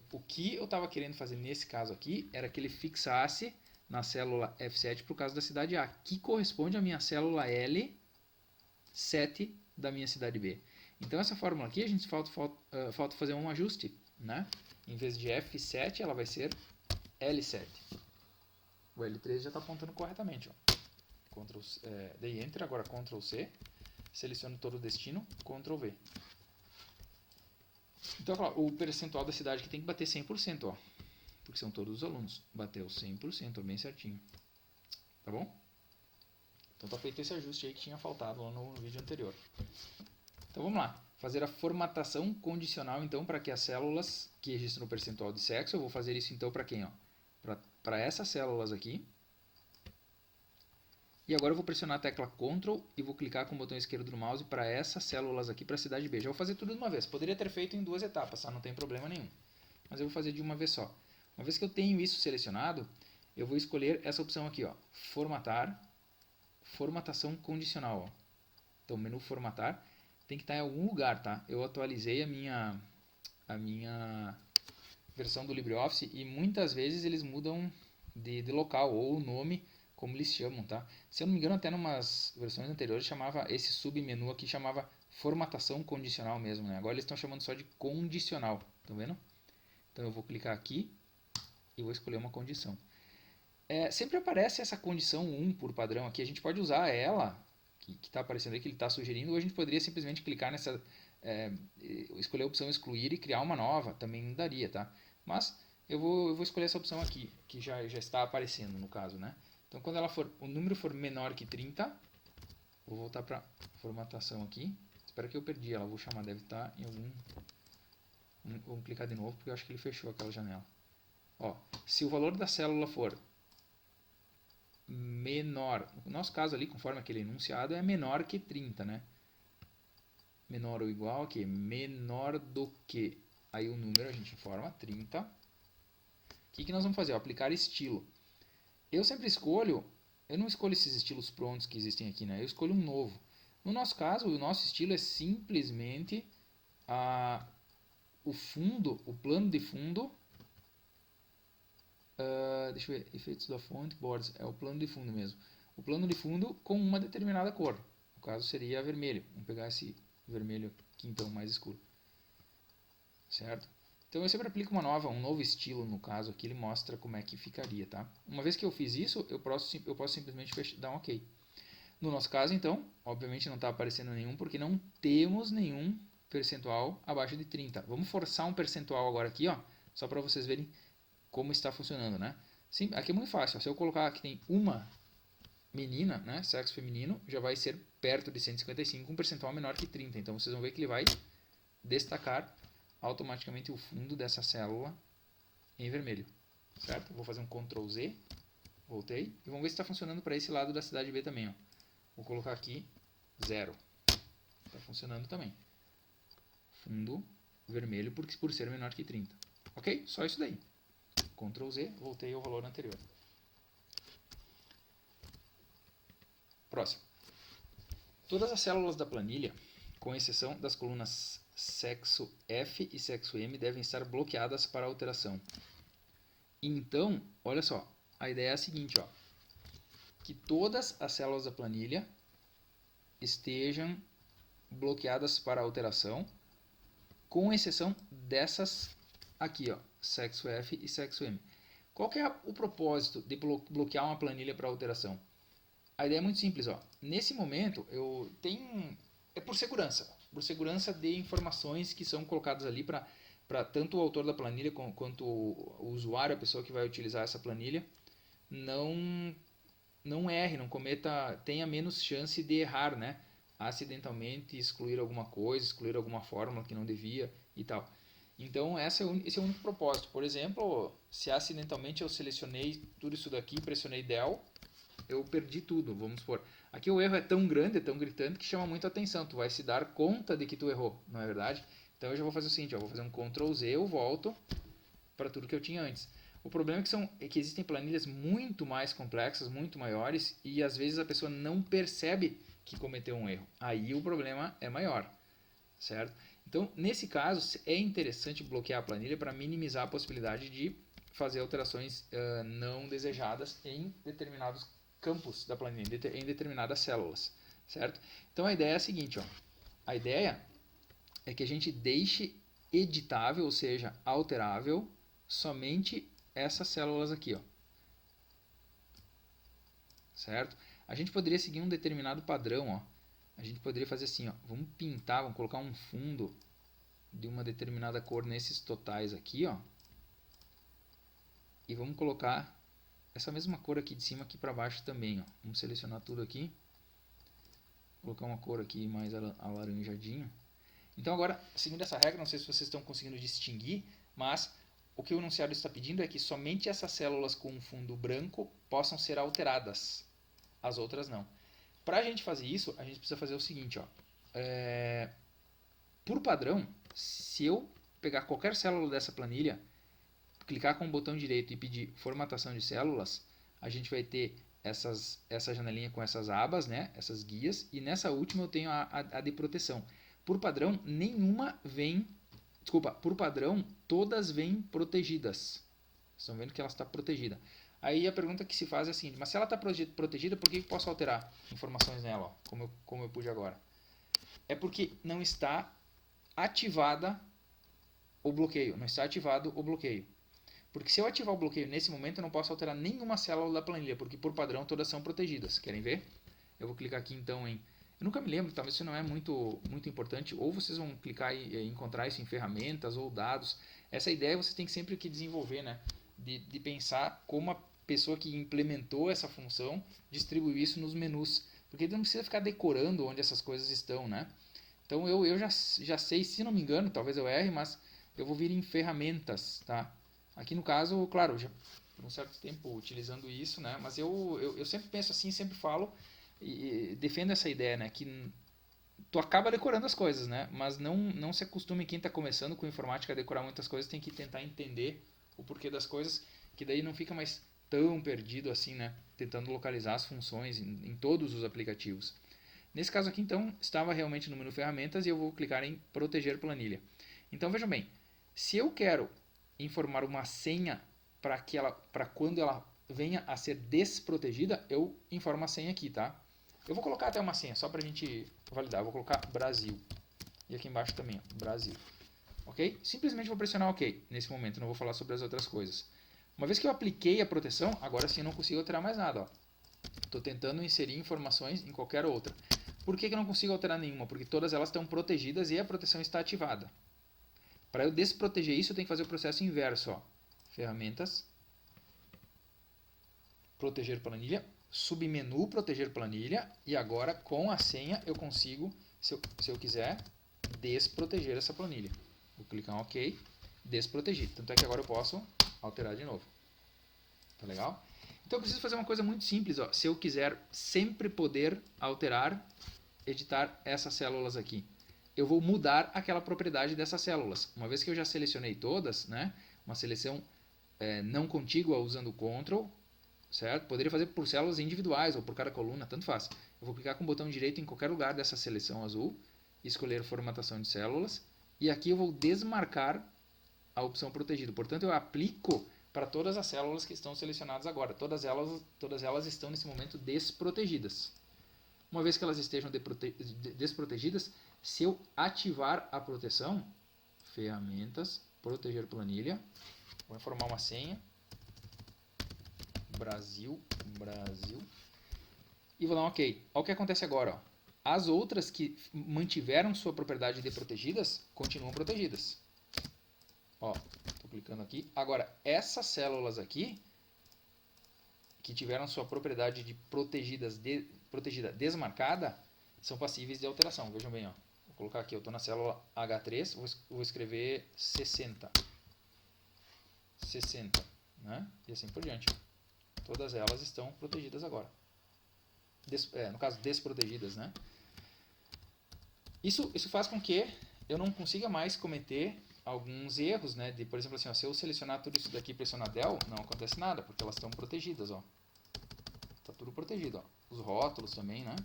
O que eu estava querendo fazer nesse caso aqui era que ele fixasse na célula F7 por causa da cidade A, que corresponde à minha célula L7 da minha cidade B. Então essa fórmula aqui a gente falta fazer um ajuste, né? Em vez de F7 ela vai ser L7. O L3 já está apontando corretamente. Ó. Dei Enter, agora Ctrl+C, seleciono todo o destino, Ctrl+V. Então o percentual da cidade que tem que bater 100%, ó. Porque são todos os alunos. Bateu 100%, bem certinho. Tá bom? Então tá feito esse ajuste aí que tinha faltado lá no vídeo anterior. Então vamos lá. Fazer a formatação condicional então para que as células que registram o percentual de sexo, eu vou fazer isso então para quem? Para essas células aqui. E agora eu vou pressionar a tecla Ctrl e vou clicar com o botão esquerdo do mouse para essas células aqui para a cidade B. Já vou fazer tudo de uma vez. Poderia ter feito em 2 etapas, tá? Não tem problema nenhum. Mas eu vou fazer de uma vez só. Uma vez que eu tenho isso selecionado, eu vou escolher essa opção aqui, ó, formatar, formatação condicional. Ó. Então, o menu formatar tem que estar em algum lugar, tá? Eu atualizei a minha versão do LibreOffice e muitas vezes eles mudam de local ou o nome, como eles chamam, tá? Se eu não me engano, até em umas versões anteriores chamava esse submenu aqui, chamava formatação condicional mesmo, né? Agora eles estão chamando só de condicional, tá vendo? Então eu vou clicar aqui e vou escolher uma condição. Sempre aparece essa condição 1 por padrão aqui. A gente pode usar ela, que está aparecendo aí, que ele está sugerindo, ou a gente poderia simplesmente clicar nessa, escolher a opção excluir e criar uma nova. Também não daria, tá? Mas eu vou escolher essa opção aqui, que já está aparecendo no caso, né? Então quando o número for menor que 30, vou voltar para formatação aqui. Espero que eu perdi ela, vou chamar, deve estar em algum... Vamos clicar de novo, porque eu acho que ele fechou aquela janela. Ó, se o valor da célula for menor, no nosso caso ali, conforme aquele enunciado, é menor que 30, né? Menor ou igual a quê? Menor do que. Aí o número a gente informa, 30. O que nós vamos fazer? Ó, aplicar estilo. Eu sempre escolho, eu não escolho esses estilos prontos que existem aqui, né? Eu escolho um novo. No nosso caso, o nosso estilo é simplesmente o fundo, o plano de fundo. Deixa eu ver, efeitos da fonte, borders, é o plano de fundo mesmo. O plano de fundo com uma determinada cor. No caso seria vermelho. Vamos pegar esse vermelho aqui então, mais escuro. Certo? Então eu sempre aplico um novo estilo, no caso aqui ele mostra como é que ficaria, tá? Uma vez que eu fiz isso, eu posso simplesmente dar um OK. No nosso caso, então, obviamente não está aparecendo nenhum, porque não temos nenhum percentual abaixo de 30. Vamos forçar um percentual agora aqui, ó, só para vocês verem como está funcionando, né? Sim, aqui é muito fácil. Se eu colocar que tem uma menina, né, sexo feminino, já vai ser perto de 155, um percentual menor que 30. Então vocês vão ver que ele vai destacar automaticamente o fundo dessa célula em vermelho, certo? Vou fazer um Ctrl Z, voltei, e vamos ver se está funcionando para esse lado da cidade B também, ó. Vou colocar aqui 0. Está funcionando também. Fundo vermelho por ser menor que 30. Ok? Só isso daí. Ctrl Z, voltei ao valor anterior. Próximo. Todas as células da planilha, com exceção das colunas sexo F e sexo M, devem estar bloqueadas para alteração. Então, olha só, a ideia é a seguinte, ó, que todas as células da planilha estejam bloqueadas para alteração, com exceção dessas aqui, ó, sexo F e sexo M. Qual que é o propósito de bloquear uma planilha para alteração? A ideia é muito simples, ó. Nesse momento é por segurança de informações que são colocadas ali para tanto o autor da planilha quanto o usuário, a pessoa que vai utilizar essa planilha, não erre, não cometa, tenha menos chance de errar, né? Acidentalmente excluir alguma coisa, excluir alguma fórmula que não devia e tal. Então esse é o único propósito. Por exemplo, se acidentalmente eu selecionei tudo isso daqui, pressionei del, eu perdi tudo, vamos supor. Aqui o erro é tão grande, é tão gritante que chama muita atenção. Tu vai se dar conta de que tu errou, não é verdade? Então eu já vou fazer o seguinte, ó, vou fazer um Ctrl Z, eu volto para tudo que eu tinha antes. O problema é que existem planilhas muito mais complexas, muito maiores, e às vezes a pessoa não percebe que cometeu um erro. Aí o problema é maior, certo? Então, nesse caso, é interessante bloquear a planilha para minimizar a possibilidade de fazer alterações não desejadas em determinados campos da planilha, em determinadas células, certo? Então a ideia é a seguinte, ó. A ideia é que a gente deixe editável, ou seja, alterável, somente essas células aqui, ó. Certo? A gente poderia seguir um determinado padrão, ó. A gente poderia fazer assim, ó. Vamos pintar, vamos colocar um fundo de uma determinada cor nesses totais aqui, ó. E vamos colocar essa mesma cor aqui de cima aqui para baixo também, ó. Vamos selecionar tudo aqui. Colocar uma cor aqui mais alaranjadinho. Então agora, seguindo essa regra, não sei se vocês estão conseguindo distinguir, mas o que o enunciado está pedindo é que somente essas células com um fundo branco possam ser alteradas. As outras não. Para a gente fazer isso, a gente precisa fazer o seguinte, ó. Por padrão, se eu pegar qualquer célula dessa planilha, clicar com o botão direito e pedir formatação de células, a gente vai ter essa janelinha com essas abas, né? Essas guias, e nessa última eu tenho a de proteção. Por padrão, por padrão, todas vêm protegidas. Estão vendo que ela está protegida. Aí a pergunta que se faz é a seguinte, mas se ela está protegida, por que eu posso alterar informações nela, ó, como eu pude agora? É porque não está ativada o bloqueio, não está ativado o bloqueio. Porque se eu ativar o bloqueio nesse momento, eu não posso alterar nenhuma célula da planilha, porque por padrão todas são protegidas. Querem ver? Eu vou clicar aqui então em... Eu nunca me lembro, talvez isso não é muito importante, ou vocês vão clicar e encontrar isso em ferramentas ou dados. Essa ideia você tem sempre que desenvolver, né? De pensar como a pessoa que implementou essa função distribuiu isso nos menus. Porque não precisa ficar decorando onde essas coisas estão, né? Então eu já sei, se não me engano, talvez eu erre, mas eu vou vir em ferramentas, tá? Aqui no caso, claro, já por um certo tempo utilizando isso, né? Mas eu sempre penso assim, sempre falo e defendo essa ideia, né? Que tu acaba decorando as coisas, né? Mas não se acostume, quem está começando com informática a decorar muitas coisas, tem que tentar entender o porquê das coisas, que daí não fica mais tão perdido assim, né? Tentando localizar as funções em todos os aplicativos. Nesse caso aqui, então, estava realmente no menu ferramentas e eu vou clicar em proteger planilha. Então, vejam bem, se eu quero informar uma senha para quando ela venha a ser desprotegida, eu informo a senha aqui, tá? Eu vou colocar até uma senha, só para a gente validar. Eu vou colocar Brasil. E aqui embaixo também, ó, Brasil. ok? Simplesmente vou pressionar OK nesse momento, não vou falar sobre as outras coisas. Uma vez que eu apliquei a proteção, agora sim eu não consigo alterar mais nada. Estou tentando inserir informações em qualquer outra. Por que eu não consigo alterar nenhuma? Porque todas elas estão protegidas e a proteção está ativada. Para eu desproteger isso, eu tenho que fazer o processo inverso. Ó. Ferramentas, proteger planilha, submenu proteger planilha, e agora com a senha eu consigo, se eu quiser, desproteger essa planilha. Vou clicar em OK, desproteger. Tanto é que agora eu posso alterar de novo. Tá legal? Então eu preciso fazer uma coisa muito simples. Ó. Se eu quiser sempre poder alterar, editar essas células aqui, eu vou mudar aquela propriedade dessas células. Uma vez que eu já selecionei todas, né, uma seleção não contígua usando o Ctrl, certo? Poderia fazer por células individuais ou por cada coluna, tanto faz. Eu vou clicar com o botão direito em qualquer lugar dessa seleção azul, escolher formatação de células, e aqui eu vou desmarcar a opção protegido. Portanto, eu aplico para todas as células que estão selecionadas agora. Todas elas estão nesse momento desprotegidas. Uma vez que elas estejam desprotegidas, se eu ativar a proteção, ferramentas, proteger planilha, vou informar uma senha, Brasil, e vou dar um OK. Olha o que acontece agora. Ó. As outras que mantiveram sua propriedade de protegidas, continuam protegidas. Estou clicando aqui. Agora, essas células aqui, que tiveram sua propriedade de protegida desmarcada, são passíveis de alteração. Vejam bem, ó. Vou colocar aqui, eu estou na célula H3, vou escrever 60. 60, né? E assim por diante. Todas elas estão protegidas agora. No caso, desprotegidas, né? Isso faz com que eu não consiga mais cometer alguns erros, né? Por exemplo, assim, ó, se eu selecionar tudo isso daqui e pressionar Del, não acontece nada, porque elas estão protegidas, ó. Tá tudo protegido, ó. Os rótulos também, né?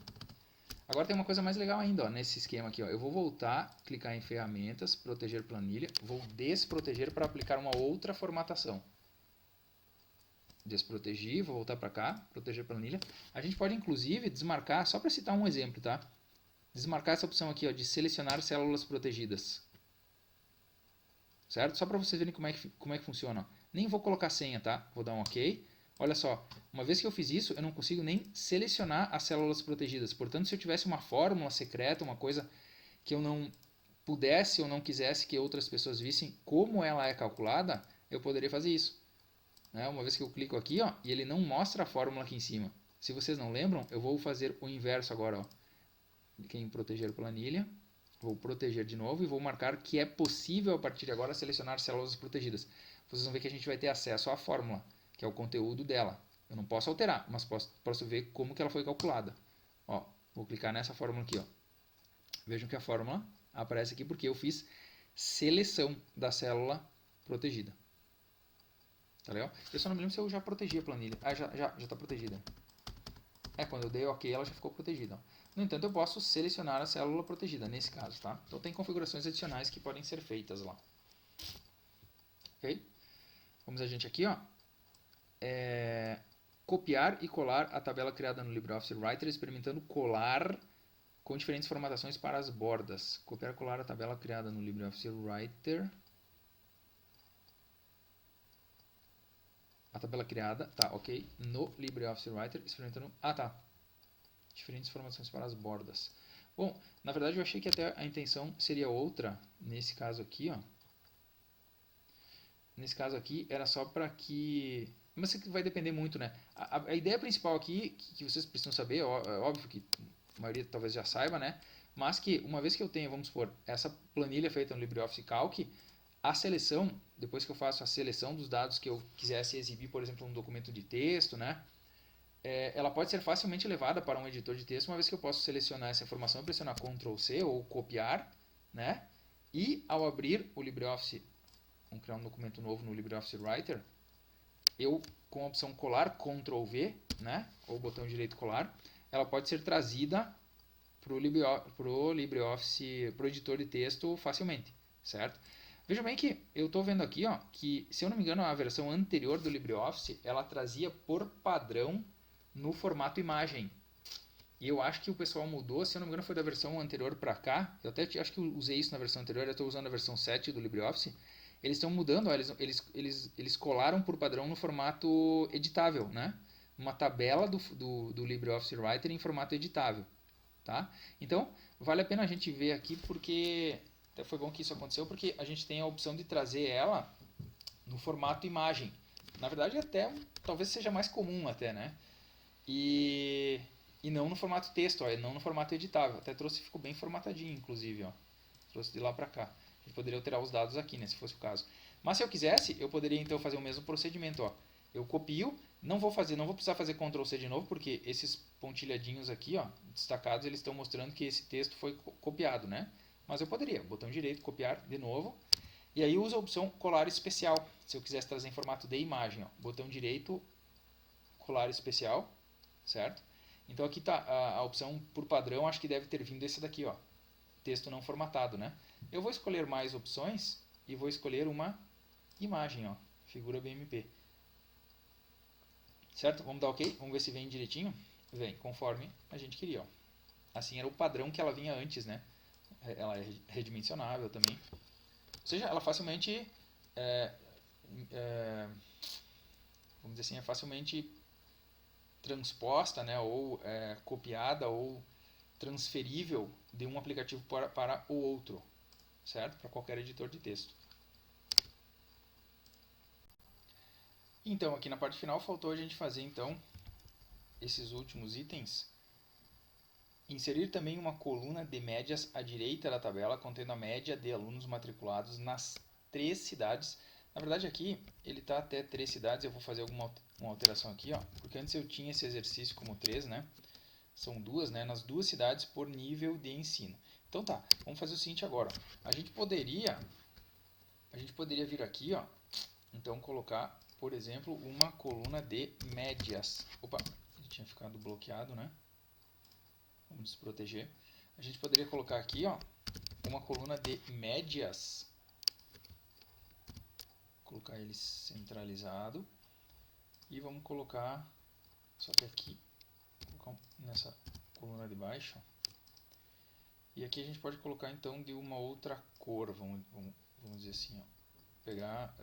Agora tem uma coisa mais legal ainda, ó, nesse esquema aqui, ó. Eu vou voltar, clicar em ferramentas, proteger planilha, vou desproteger para aplicar uma outra formatação. Desproteger, vou voltar para cá, proteger planilha. A gente pode inclusive desmarcar, só para citar um exemplo, tá? Desmarcar essa opção aqui, ó, de selecionar células protegidas. Certo? Só para vocês verem como é que funciona. Nem vou colocar senha, tá? Vou dar um OK. Olha só, uma vez que eu fiz isso, eu não consigo nem selecionar as células protegidas. Portanto, se eu tivesse uma fórmula secreta, uma coisa que eu não pudesse ou não quisesse que outras pessoas vissem como ela é calculada, eu poderia fazer isso. Né? Uma vez que eu clico aqui, ó, e ele não mostra a fórmula aqui em cima. Se vocês não lembram, eu vou fazer o inverso agora. Ó. Cliquei em proteger planilha. Vou proteger de novo e vou marcar que é possível a partir de agora selecionar células protegidas. Vocês vão ver que a gente vai ter acesso à fórmula, que é o conteúdo dela. Eu não posso alterar, mas posso ver como que ela foi calculada. Ó, vou clicar nessa fórmula aqui. Ó. Vejam que a fórmula aparece aqui porque eu fiz seleção da célula protegida. Tá legal? Eu só não me lembro se eu já protegi a planilha. Ah, já está protegida. Quando eu dei OK, ela já ficou protegida. Ó. No entanto, eu posso selecionar a célula protegida, nesse caso, tá? Então, tem configurações adicionais que podem ser feitas lá. Ok? Vamos a gente aqui, ó. Copiar e colar a tabela criada no LibreOffice Writer, experimentando colar com diferentes formatações para as bordas. Copiar e colar a tabela criada no LibreOffice Writer. A tabela criada, tá, ok. No LibreOffice Writer, experimentando... Ah, tá. Diferentes formações para as bordas. Bom, na verdade eu achei que até a intenção seria outra, nesse caso aqui, ó. Nesse caso aqui era só para que... Mas isso vai depender muito, né? A ideia principal aqui, que vocês precisam saber, é óbvio que a maioria talvez já saiba, né? Mas que uma vez que eu tenho, vamos supor, essa planilha feita no LibreOffice Calc, a seleção, depois que eu faço a seleção dos dados que eu quisesse exibir, por exemplo, um documento de texto, né? Ela pode ser facilmente levada para um editor de texto, uma vez que eu posso selecionar essa informação, pressionar Ctrl C ou copiar, né? E ao abrir o LibreOffice, vamos criar um documento novo no LibreOffice Writer, eu com a opção colar, Ctrl V, né? Ou botão direito colar, ela pode ser trazida para o LibreOffice, para o editor de texto facilmente, certo? Veja bem que eu estou vendo aqui, ó, que se eu não me engano a versão anterior do LibreOffice, ela trazia por padrão no formato imagem. E eu acho que o pessoal mudou, se eu não me engano foi da versão anterior para cá, eu até acho que usei isso na versão anterior, eu estou usando a versão 7 do LibreOffice, eles estão mudando, ó, eles colaram por padrão no formato editável, né? Uma tabela do LibreOffice Writer em formato editável, tá? Então, vale a pena a gente ver aqui, porque até foi bom que isso aconteceu, porque a gente tem a opção de trazer ela no formato imagem. Na verdade, até talvez seja mais comum até, né? E, e não no formato texto, ó, não no formato editável. Até trouxe, ficou bem formatadinho, inclusive, ó. Trouxe de lá para cá. A gente poderia alterar os dados aqui, né, se fosse o caso. Mas se eu quisesse, eu poderia então fazer o mesmo procedimento, ó. Eu copio, não vou precisar fazer Ctrl C de novo, porque esses pontilhadinhos aqui, ó, destacados, eles estão mostrando que esse texto foi copiado, né? Mas eu poderia, botão direito, copiar de novo. E aí usa a opção colar especial. Se eu quisesse trazer em formato de imagem, ó, botão direito, colar especial, certo? Então aqui está a opção por padrão, acho que deve ter vindo esse daqui, ó, texto não formatado, né? Eu vou escolher mais opções e vou escolher uma imagem, ó, figura BMP. Certo? Vamos dar OK? Vamos ver se vem direitinho. Vem, conforme a gente queria, ó. Assim era o padrão que ela vinha antes, né? Ela é redimensionável também. Ou seja, ela facilmente vamos dizer assim, é facilmente transposta, né, ou copiada ou transferível de um aplicativo para o outro, certo? Para qualquer editor de texto. Então, aqui na parte final faltou a gente fazer então esses últimos itens. Inserir também uma coluna de médias à direita da tabela, contendo a média de alunos matriculados nas 3 cidades. Na verdade aqui ele está até 3 cidades, eu vou fazer uma alteração aqui, ó, porque antes eu tinha esse exercício como 3, né? São 2, né? Nas 2 cidades por nível de ensino. Então tá, vamos fazer o seguinte agora. A gente poderia vir aqui, ó, então colocar, por exemplo, uma coluna de médias. Opa, ele tinha ficado bloqueado, né? Vamos desproteger. A gente poderia colocar aqui, ó, uma coluna de médias. Colocar ele centralizado. E vamos colocar, só que aqui, colocar nessa coluna de baixo. E aqui a gente pode colocar então de uma outra cor, vamos dizer assim, ó. Pegar,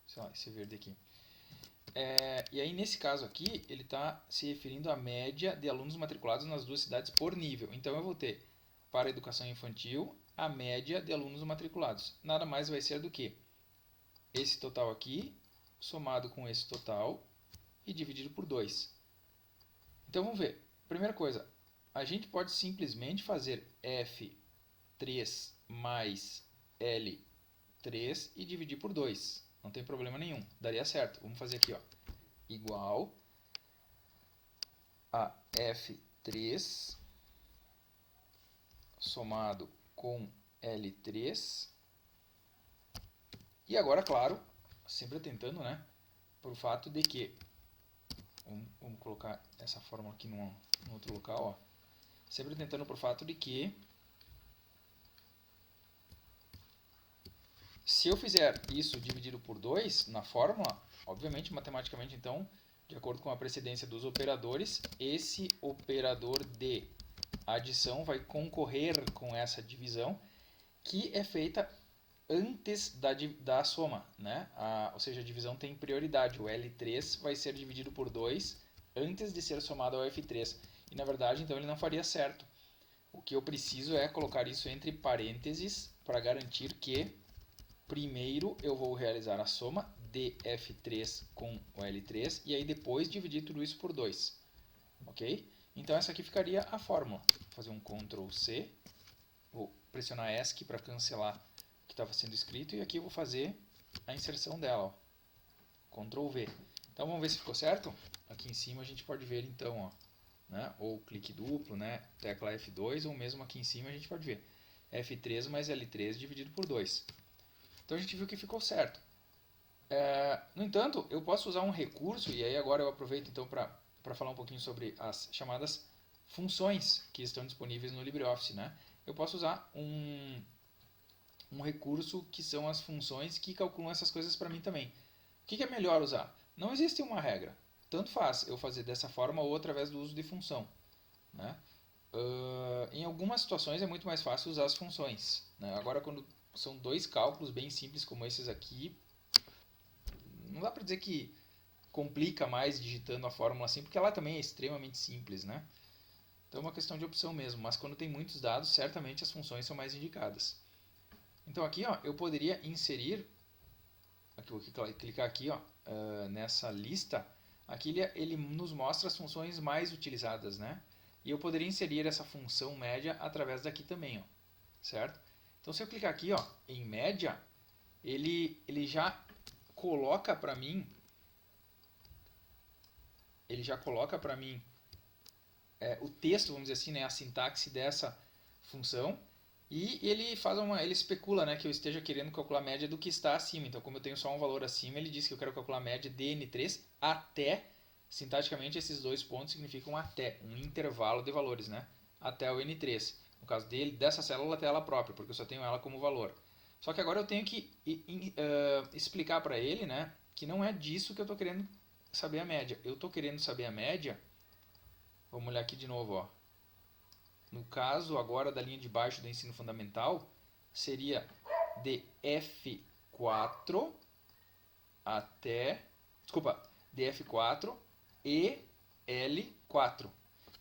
sei lá, esse verde aqui. E aí nesse caso aqui, ele está se referindo à média de alunos matriculados nas 2 cidades por nível. Então eu vou ter, para a educação infantil, a média de alunos matriculados. Nada mais vai ser do que esse total aqui, somado com esse total, e dividido por 2. Então vamos ver. Primeira coisa, a gente pode simplesmente fazer F3 mais L3 e dividir por 2. Não tem problema nenhum, daria certo. Vamos fazer aqui, ó, igual a F3 somado com L3. E agora, claro, sempre tentando, né, por fato de que, vamos colocar essa fórmula aqui no outro local, ó, sempre tentando por fato de que se eu fizer isso dividido por 2 na fórmula, obviamente, matematicamente, então, de acordo com a precedência dos operadores, esse operador de adição vai concorrer com essa divisão, que é feita antes da soma, né? Ou seja, a divisão tem prioridade. O L3 vai ser dividido por 2 antes de ser somado ao F3. E, na verdade, então, ele não faria certo. O que eu preciso é colocar isso entre parênteses para garantir que primeiro eu vou realizar a soma de F3 com o L3 e aí depois dividir tudo isso por 2. Ok? Então essa aqui ficaria a fórmula. Vou fazer um Ctrl C, vou pressionar ESC para cancelar o que estava sendo escrito e aqui eu vou fazer a inserção dela. Ó. Ctrl V. Então vamos ver se ficou certo? Aqui em cima a gente pode ver então, ó, né? Ou clique duplo, né? Tecla F2, ou mesmo aqui em cima a gente pode ver F3 mais L3 dividido por 2. Então a gente viu que ficou certo. No entanto, eu posso usar um recurso, e aí agora eu aproveito então para falar um pouquinho sobre as chamadas funções que estão disponíveis no LibreOffice. Né? Eu posso usar um recurso que são as funções que calculam essas coisas para mim também. O que é melhor usar? Não existe uma regra. Tanto faz eu fazer dessa forma ou através do uso de função. né? Em algumas situações é muito mais fácil usar as funções, né? Agora, quando são dois cálculos bem simples como esses aqui, não dá para dizer que complica mais digitando a fórmula assim, porque ela também é extremamente simples, né? Então é uma questão de opção mesmo, mas quando tem muitos dados, certamente as funções são mais indicadas. Então aqui, ó, eu poderia inserir, aqui, vou clicar aqui, ó, nessa lista, aqui ele nos mostra as funções mais utilizadas, né? E eu poderia inserir essa função média através daqui também, ó, certo? Então se eu clicar aqui, ó, em média, ele já coloca para mim, o texto, vamos dizer assim, né, a sintaxe dessa função, e ele especula, né, que eu esteja querendo calcular a média do que está acima. Então, como eu tenho só um valor acima, ele diz que eu quero calcular a média de N3 até, sintaticamente, esses dois pontos significam até, um intervalo de valores, né, até o N3. No caso dessa célula, até ela própria, porque eu só tenho ela como valor. Só que agora eu tenho que explicar para ele, né, que não é disso que eu estou querendo saber a média. Eu estou querendo saber a média. Vamos olhar aqui de novo, ó. No caso agora da linha de baixo do ensino fundamental, seria de F4 de F4 e L4.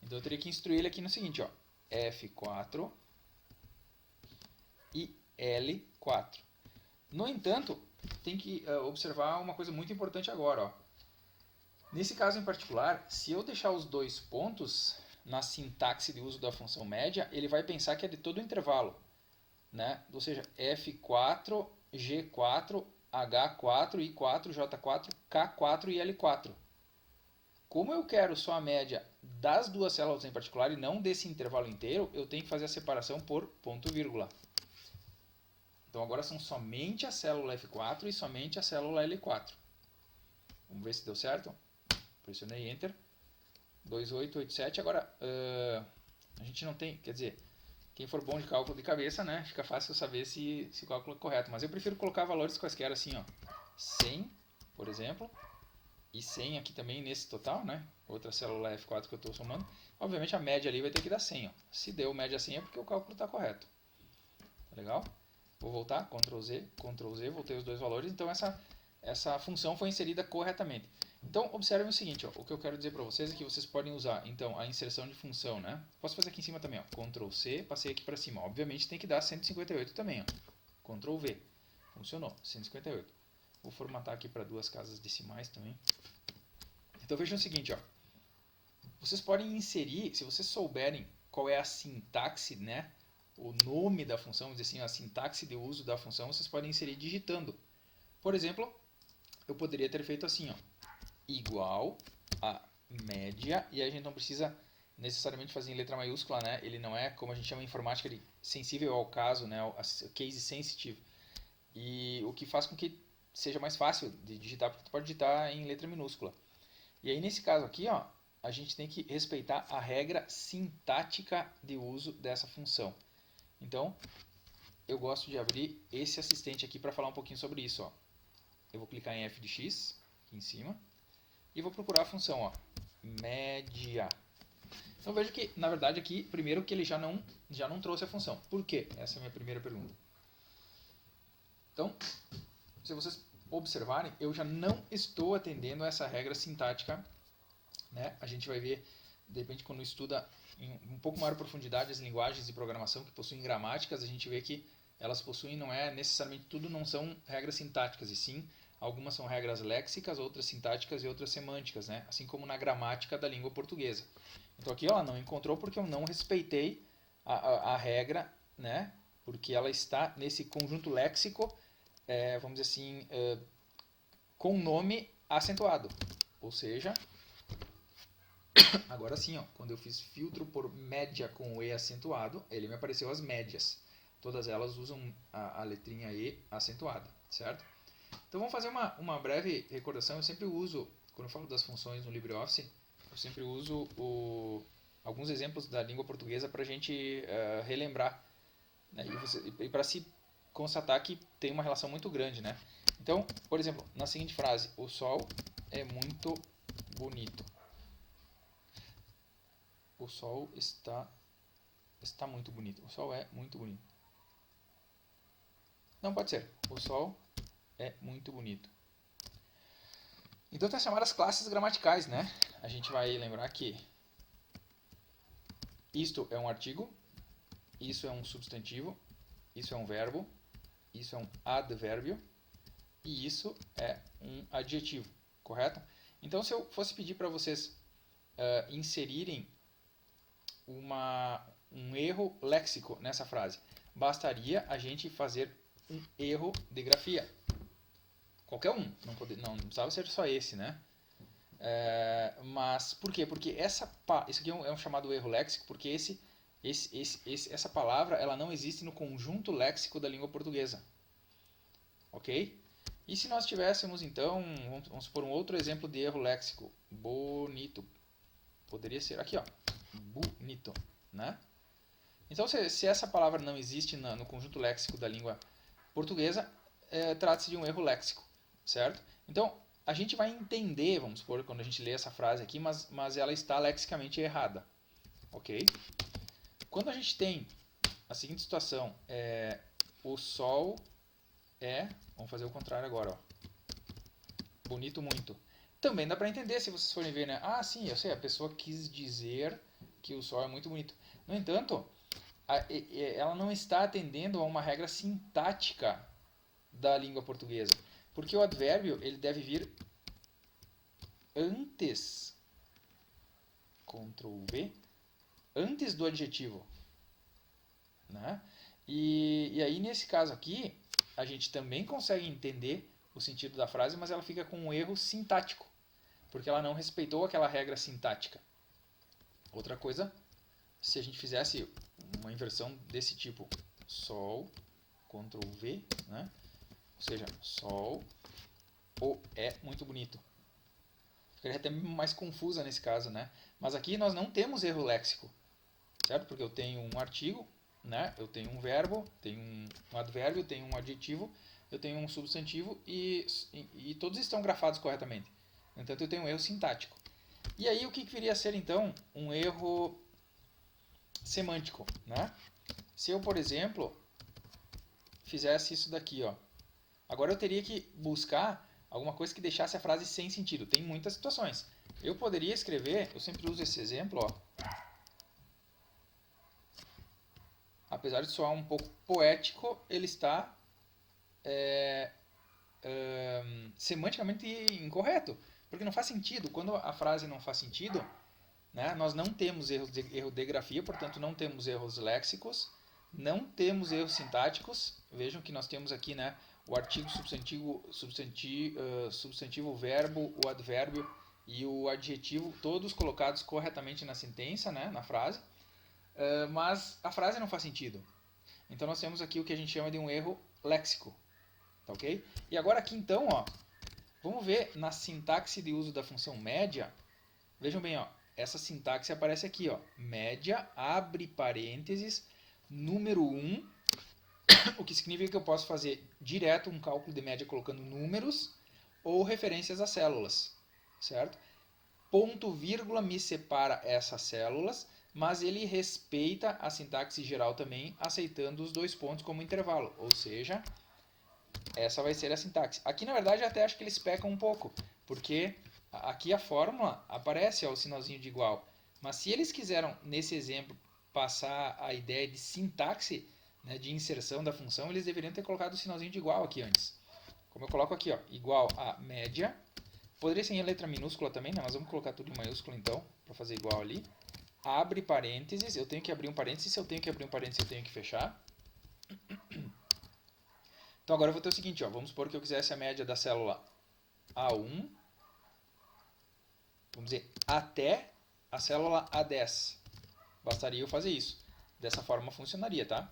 Então eu teria que instruir ele aqui no seguinte, ó, F4 e L4. No entanto, tem que observar uma coisa muito importante agora, ó. Nesse caso em particular, se eu deixar os dois pontos na sintaxe de uso da função média, ele vai pensar que é de todo o intervalo, né? Ou seja, F4, G4, H4, I4, J4, K4 e L4. Como eu quero só a média das duas células em particular e não desse intervalo inteiro, eu tenho que fazer a separação por ponto vírgula. Então agora são somente a célula F4 e somente a célula L4. Vamos ver se deu certo. Pressionei Enter. 2887. Agora, a gente não tem, quer dizer, quem for bom de cálculo de cabeça, né, fica fácil saber se o cálculo é correto. Mas eu prefiro colocar valores quaisquer assim, ó, 100, por exemplo, e 100 aqui também nesse total, né, outra célula F4 que eu estou somando. Obviamente a média ali vai ter que dar 100, ó. Se deu média 100 é porque o cálculo está correto. Tá legal? Vou voltar, Ctrl Z, voltei os dois valores. Então essa função foi inserida corretamente. Então, observem o seguinte, ó, o que eu quero dizer para vocês é que vocês podem usar, então, a inserção de função, né? Posso fazer aqui em cima também, ó, Ctrl C, passei aqui para cima. Obviamente tem que dar 158 também, ó. Ctrl V, funcionou, 158. Vou formatar aqui para duas casas decimais também. Então vejam o seguinte, ó, vocês podem inserir, se vocês souberem qual é a sintaxe, né? O nome da função, vamos dizer assim, a sintaxe de uso da função, vocês podem inserir digitando. Por exemplo, eu poderia ter feito assim, ó, igual a média, e a gente não precisa necessariamente fazer em letra maiúscula, né? Ele não é, como a gente chama em informática, de sensível ao caso, né? Case sensitive. E o que faz com que seja mais fácil de digitar, porque tu pode digitar em letra minúscula. E aí nesse caso aqui, ó, a gente tem que respeitar a regra sintática de uso dessa função. Então, eu gosto de abrir esse assistente aqui para falar um pouquinho sobre isso, ó. Eu vou clicar em f de x, aqui em cima, e vou procurar a função, ó, média. Então veja que, na verdade, aqui, primeiro que ele já não trouxe a função. Por quê? Essa é a minha primeira pergunta. Então, se vocês observarem, eu já não estou atendendo a essa regra sintática, né? A gente vai ver, de repente, quando estuda em um pouco maior profundidade as linguagens de programação que possuem gramáticas, a gente vê que elas possuem, não é necessariamente tudo, não são regras sintáticas, e sim algumas são regras léxicas, outras sintáticas e outras semânticas, né? Assim como na gramática da língua portuguesa. Então aqui ela não encontrou porque eu não respeitei a regra, né? Porque ela está nesse conjunto léxico, vamos dizer assim, com nome acentuado. Ou seja, agora sim, ó, quando eu fiz filtro por média com o E acentuado, ele me apareceu as médias. Todas elas usam a letrinha E acentuada, certo? Então vamos fazer uma breve recordação. Eu sempre uso, quando eu falo das funções no LibreOffice, eu sempre uso alguns exemplos da língua portuguesa para a gente relembrar, né? E para se constatar que tem uma relação muito grande, né? Então, por exemplo, na seguinte frase, o sol é muito bonito. O sol está muito bonito. O sol é muito bonito. Não pode ser. O sol é muito bonito. Então tem as chamadas classes gramaticais, né? A gente vai lembrar que isto é um artigo, isso é um substantivo, isso é um verbo, isso é um advérbio e isso é um adjetivo, correto? Então, se eu fosse pedir para vocês inserirem um erro léxico nessa frase, bastaria a gente fazer um erro de grafia. Qualquer um, não precisava ser só esse, né? Mas por quê? Porque isso aqui é um chamado erro léxico, porque essa palavra ela não existe no conjunto léxico da língua portuguesa. Ok? E se nós tivéssemos, então, vamos supor um outro exemplo de erro léxico. Bonito. Poderia ser aqui, ó. Bonito. Né? Então, se essa palavra não existe no conjunto léxico da língua portuguesa, trata-se de um erro léxico. Certo? Então, a gente vai entender, vamos supor, quando a gente lê essa frase aqui, mas ela está lexicamente errada. Ok? Quando a gente tem a seguinte situação, o sol vamos fazer o contrário agora, ó. Bonito muito. Também dá para entender se vocês forem ver, né? Ah, sim, eu sei, a pessoa quis dizer que o sol é muito bonito. No entanto, ela não está atendendo a uma regra sintática da língua portuguesa. Porque o advérbio ele deve vir antes, Ctrl V, antes do adjetivo. Né? E aí, nesse caso aqui, a gente também consegue entender o sentido da frase, mas ela fica com um erro sintático, porque ela não respeitou aquela regra sintática. Outra coisa, se a gente fizesse uma inversão desse tipo, sol, Ctrl V, né? Ou seja, sol, é muito bonito. Ficaria até mais confusa nesse caso, né? Mas aqui nós não temos erro léxico, certo? Porque eu tenho um artigo, né? Eu tenho um verbo, tenho um advérbio, tenho um adjetivo, eu tenho um substantivo e todos estão grafados corretamente. No entanto, eu tenho um erro sintático. E aí, o que viria a ser, então, um erro semântico, né? Se eu, por exemplo, fizesse isso daqui, ó. Agora eu teria que buscar alguma coisa que deixasse a frase sem sentido. Tem muitas situações. Eu poderia escrever, eu sempre uso esse exemplo, ó. Apesar de soar um pouco poético, ele está semanticamente incorreto. Porque não faz sentido. Quando a frase não faz sentido, né, nós não temos erro de grafia, portanto não temos erros léxicos, não temos erros sintáticos. Vejam que nós temos aqui, né, o artigo, substantivo, o verbo, o advérbio e o adjetivo, todos colocados corretamente na sentença, né, na frase, mas a frase não faz sentido. Então nós temos aqui o que a gente chama de um erro léxico. Tá, ok? E agora aqui então, ó, vamos ver na sintaxe de uso da função média. Vejam bem, ó, essa sintaxe aparece aqui, ó, média, abre parênteses, número 1, o que significa que eu posso fazer direto um cálculo de média colocando números ou referências a células, certo? Ponto vírgula me separa essas células, mas ele respeita a sintaxe geral também, aceitando os dois pontos como intervalo, ou seja, essa vai ser a sintaxe. Aqui, na verdade, eu até acho que eles pecam um pouco, porque aqui a fórmula aparece, ó, o sinalzinho de igual, mas se eles quiseram, nesse exemplo, passar a ideia de sintaxe, né, de inserção da função, eles deveriam ter colocado o sinalzinho de igual aqui antes. Como eu coloco aqui, ó, igual a média, poderia ser em letra minúscula também, né, mas vamos colocar tudo em maiúsculo então, para fazer igual ali. Abre parênteses, eu tenho que abrir um parênteses, se eu tenho que abrir um parênteses, eu tenho que fechar. Então agora eu vou ter o seguinte, ó, vamos supor que eu quisesse a média da célula A1, vamos dizer, até a célula A10. Bastaria eu fazer isso. Dessa forma funcionaria, tá?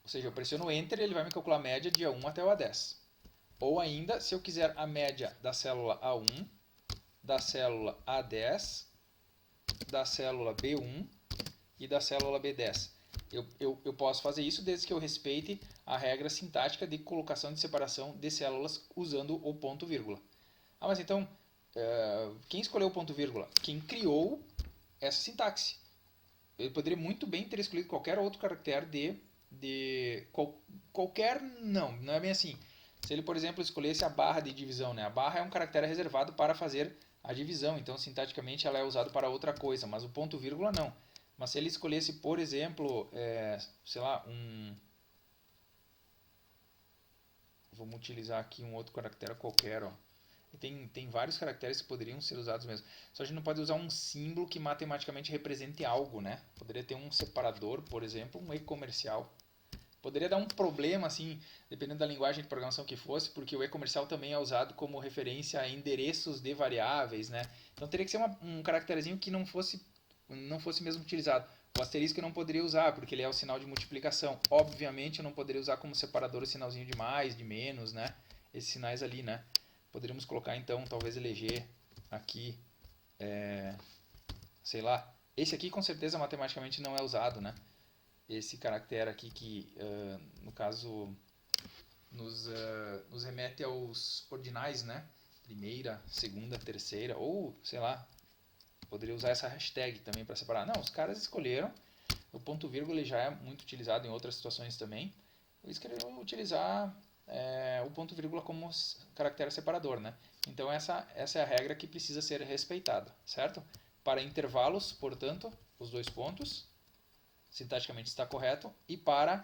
Ou seja, eu pressiono Enter e ele vai me calcular a média de A1 até o A10. Ou ainda, se eu quiser a média da célula A1, da célula A10, da célula B1 e da célula B10. Eu posso fazer isso desde que eu respeite a regra sintática de colocação de separação de células usando o ponto vírgula. Ah, mas então, quem escolheu o ponto vírgula? Quem criou essa sintaxe. Eu poderia muito bem ter escolhido qualquer outro caractere qualquer, não é bem assim. Se ele, por exemplo, escolhesse a barra de divisão, né? A barra é um caractere reservado para fazer a divisão, então sintaticamente ela é usada para outra coisa, mas o ponto vírgula não. Mas se ele escolhesse, por exemplo, sei lá, vamos utilizar aqui um outro caractere qualquer, ó. Tem vários caracteres que poderiam ser usados mesmo. Só a gente não pode usar um símbolo que matematicamente represente algo, né? Poderia ter um separador, por exemplo, um e-comercial. Poderia dar um problema, assim, dependendo da linguagem de programação que fosse, porque o e-comercial também é usado como referência a endereços de variáveis, né? Então teria que ser um caracterezinho que não fosse mesmo utilizado. O asterisco eu não poderia usar, porque ele é o sinal de multiplicação. Obviamente eu não poderia usar como separador o sinalzinho de mais, de menos, né? Esses sinais ali, né? Poderíamos colocar então, talvez eleger aqui, sei lá. Esse aqui com certeza matematicamente não é usado, né? Esse caractere aqui que, no caso, nos remete aos ordinais, né? Primeira, segunda, terceira, ou, sei lá, poderia usar essa hashtag também para separar. Não, os caras escolheram, o ponto vírgula já é muito utilizado em outras situações também, eles queriam utilizar o ponto vírgula como caractere separador, né? Então essa é a regra que precisa ser respeitada, certo? Para intervalos, portanto, os dois pontos, sintaticamente está correto, e para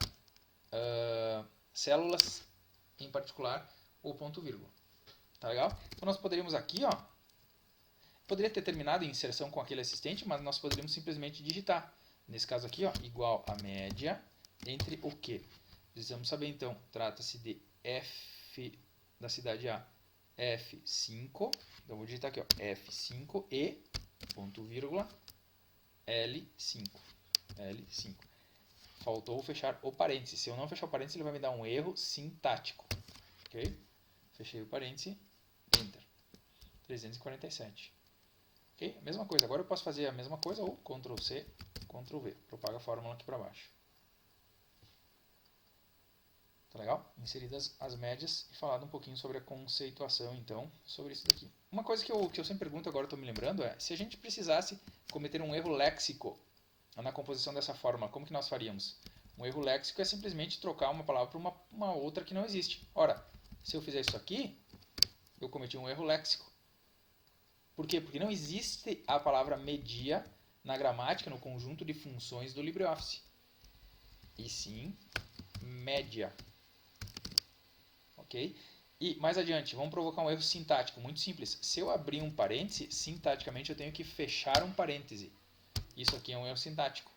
células em particular, o ponto vírgula. Tá legal? Então nós poderíamos aqui, ó, poderia ter terminado em inserção com aquele assistente, mas nós poderíamos simplesmente digitar. Nesse caso aqui, ó, igual a média entre o quê? Precisamos saber então, trata-se de F da cidade A, F5, então vou digitar aqui, ó, F5 e ponto vírgula L5. L5. Faltou fechar o parêntese. Se eu não fechar o parêntese, ele vai me dar um erro sintático. Ok? Fechei o parêntese, Enter. 347. Ok? Mesma coisa. Agora eu posso fazer a mesma coisa ou Ctrl C, Ctrl V. Propaga a fórmula aqui para baixo. Tá legal? Inseridas as médias e falado um pouquinho sobre a conceituação, então, sobre isso daqui. Uma coisa que eu sempre pergunto, agora estou me lembrando, é se a gente precisasse cometer um erro léxico na composição dessa fórmula, como que nós faríamos? Um erro léxico é simplesmente trocar uma palavra por uma outra que não existe. Ora, se eu fizer isso aqui, eu cometi um erro léxico. Por quê? Porque não existe a palavra media na gramática, no conjunto de funções do LibreOffice. E sim, média. Ok? E mais adiante, vamos provocar um erro sintático, muito simples. Se eu abrir um parêntese, sintaticamente eu tenho que fechar um parêntese. Isso aqui é um erro sintático.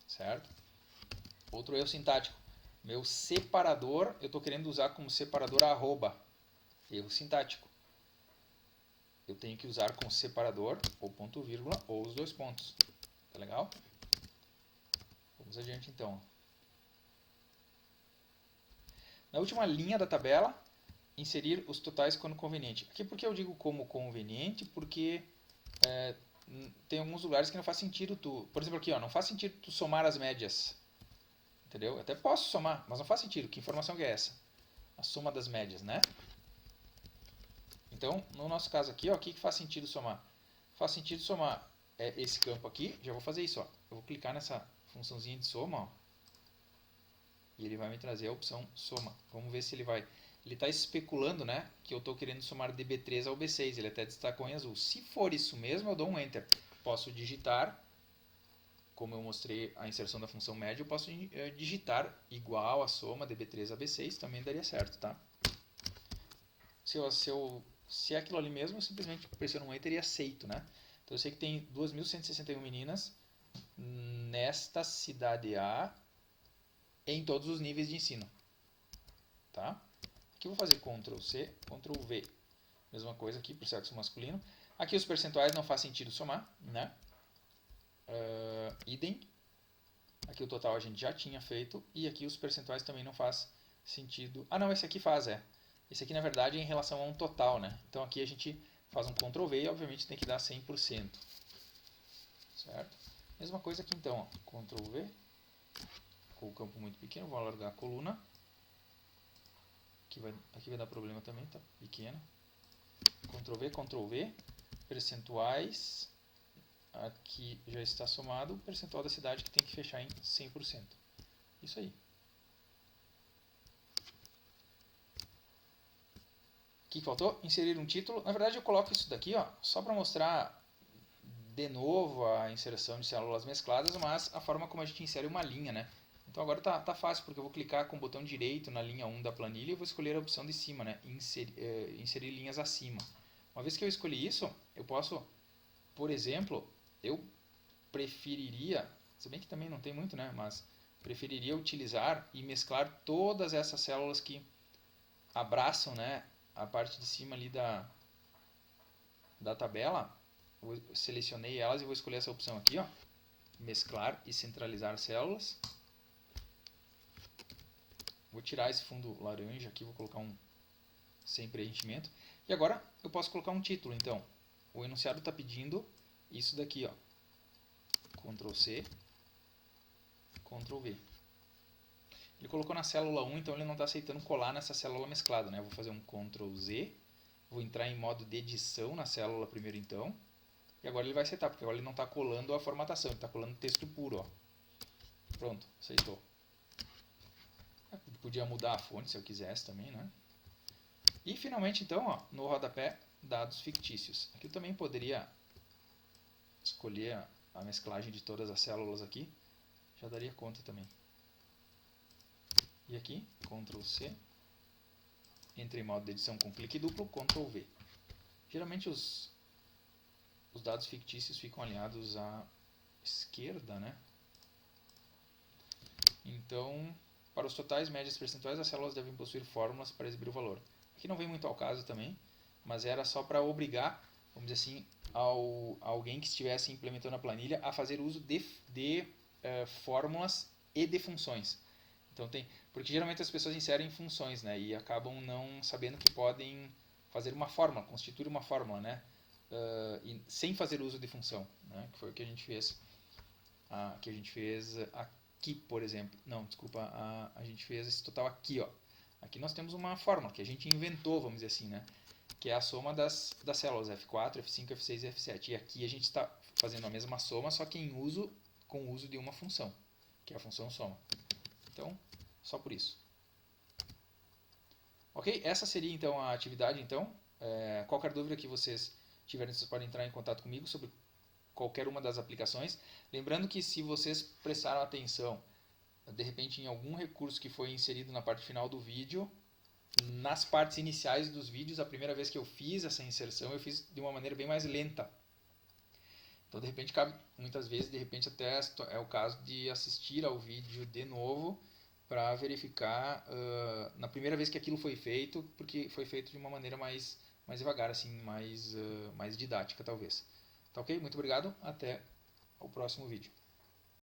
Certo? Outro erro sintático. Meu separador, eu estou querendo usar como separador arroba. Erro sintático. Eu tenho que usar com separador, ou ponto vírgula, ou os dois pontos. Tá legal? Vamos adiante então. Na última linha da tabela, inserir os totais quando conveniente. Aqui por que eu digo como conveniente? Porque tem alguns lugares que não faz sentido tu... Por exemplo aqui, ó, não faz sentido tu somar as médias. Entendeu? Eu até posso somar, mas não faz sentido. Que informação que é essa? A soma das médias, né? Então, no nosso caso aqui, ó, o que faz sentido somar? Faz sentido somar esse campo aqui. Já vou fazer isso. Ó. Eu vou clicar nessa funçãozinha de soma. Ó, e ele vai me trazer a opção soma. Vamos ver se ele vai... Ele está especulando, né, que eu estou querendo somar de B3 ao B6. Ele até destacou em azul. Se for isso mesmo, eu dou um Enter. Posso digitar, como eu mostrei a inserção da função média, eu posso digitar igual a soma de B3 a B6. Também daria certo, tá? Se é aquilo ali mesmo, eu simplesmente pressiono um Enter e aceito, né? Então eu sei que tem 2.161 meninas nesta cidade A em todos os níveis de ensino. Tá? Aqui eu vou fazer Ctrl C, Ctrl V. Mesma coisa aqui para o sexo masculino. Aqui os percentuais não faz sentido somar, né? Idem. Aqui o total a gente já tinha feito. E aqui os percentuais também não faz sentido. Ah não, esse aqui faz, Esse aqui na verdade é em relação a um total, né? Então aqui a gente faz um Ctrl V e obviamente tem que dar 100%. Certo? Mesma coisa aqui então, ó. Ctrl V. Com o campo muito pequeno, vou alargar a coluna. Aqui vai dar problema também, tá? Pequeno. Ctrl V, Ctrl V. Percentuais. aqui já está somado o percentual da cidade que tem que fechar em 100%. Isso aí. O que faltou? Inserir um título. Na verdade eu coloco isso daqui só para mostrar de novo a inserção de células mescladas, mas a forma como a gente insere uma linha, né? Então agora tá fácil, porque eu vou clicar com o botão direito na linha 1 da planilha e vou escolher a opção de cima, né? Inserir linhas acima. Uma vez que eu escolhi isso, eu posso, por exemplo, eu preferiria, se bem que também não tem muito, né? Mas preferiria utilizar e mesclar todas essas células que abraçam, né, a parte de cima ali da tabela. Eu selecionei elas e vou escolher essa opção aqui, mesclar e centralizar células. Vou tirar esse fundo laranja aqui, vou colocar um sem preenchimento. E agora eu posso colocar um título, então. O enunciado está pedindo isso daqui, Ctrl C, Ctrl V. Ele colocou na célula 1, então ele não está aceitando colar nessa célula mesclada, né? Eu vou fazer um Ctrl Z, vou entrar em modo de edição na célula primeiro, então. E agora ele vai aceitar, porque agora ele não está colando a formatação, ele está colando texto puro, Pronto, aceitou. Podia mudar a fonte se eu quisesse também, né? E finalmente, então, no rodapé, dados fictícios. Aqui eu também poderia escolher a mesclagem de todas as células aqui. Já daria conta também. E aqui, Ctrl C. Entre em modo de edição com clique duplo, Ctrl V. Geralmente os dados fictícios ficam alinhados à esquerda, né? Então, para os totais, médias e percentuais, as células devem possuir fórmulas para exibir o valor. Aqui não vem muito ao caso também, mas era só para obrigar, vamos dizer assim, alguém que estivesse implementando a planilha a fazer uso de fórmulas e de funções. Então porque geralmente as pessoas inserem funções, né, e acabam não sabendo que podem fazer uma fórmula, constituir uma fórmula, né, sem fazer uso de função, né, que foi o que a gente fez. Aqui, por exemplo. Não, desculpa, a gente fez esse total aqui, Aqui nós temos uma fórmula que a gente inventou, vamos dizer assim, né? Que é a soma das células F4, F5, F6 e F7. E aqui a gente está fazendo a mesma soma, só que com o uso de uma função, que é a função soma. Então, só por isso. Ok? Essa seria então a atividade. Então, qualquer dúvida que vocês tiverem, vocês podem entrar em contato comigo sobre qualquer uma das aplicações. Lembrando que se vocês prestaram atenção, de repente em algum recurso que foi inserido na parte final do vídeo, nas partes iniciais dos vídeos, a primeira vez que eu fiz essa inserção, eu fiz de uma maneira bem mais lenta. Então, de repente, cabe, muitas vezes, de repente, até é o caso de assistir ao vídeo de novo para verificar na primeira vez que aquilo foi feito, porque foi feito de uma maneira mais devagar, assim, mais didática, talvez. Tá ok? Muito obrigado. Até o próximo vídeo.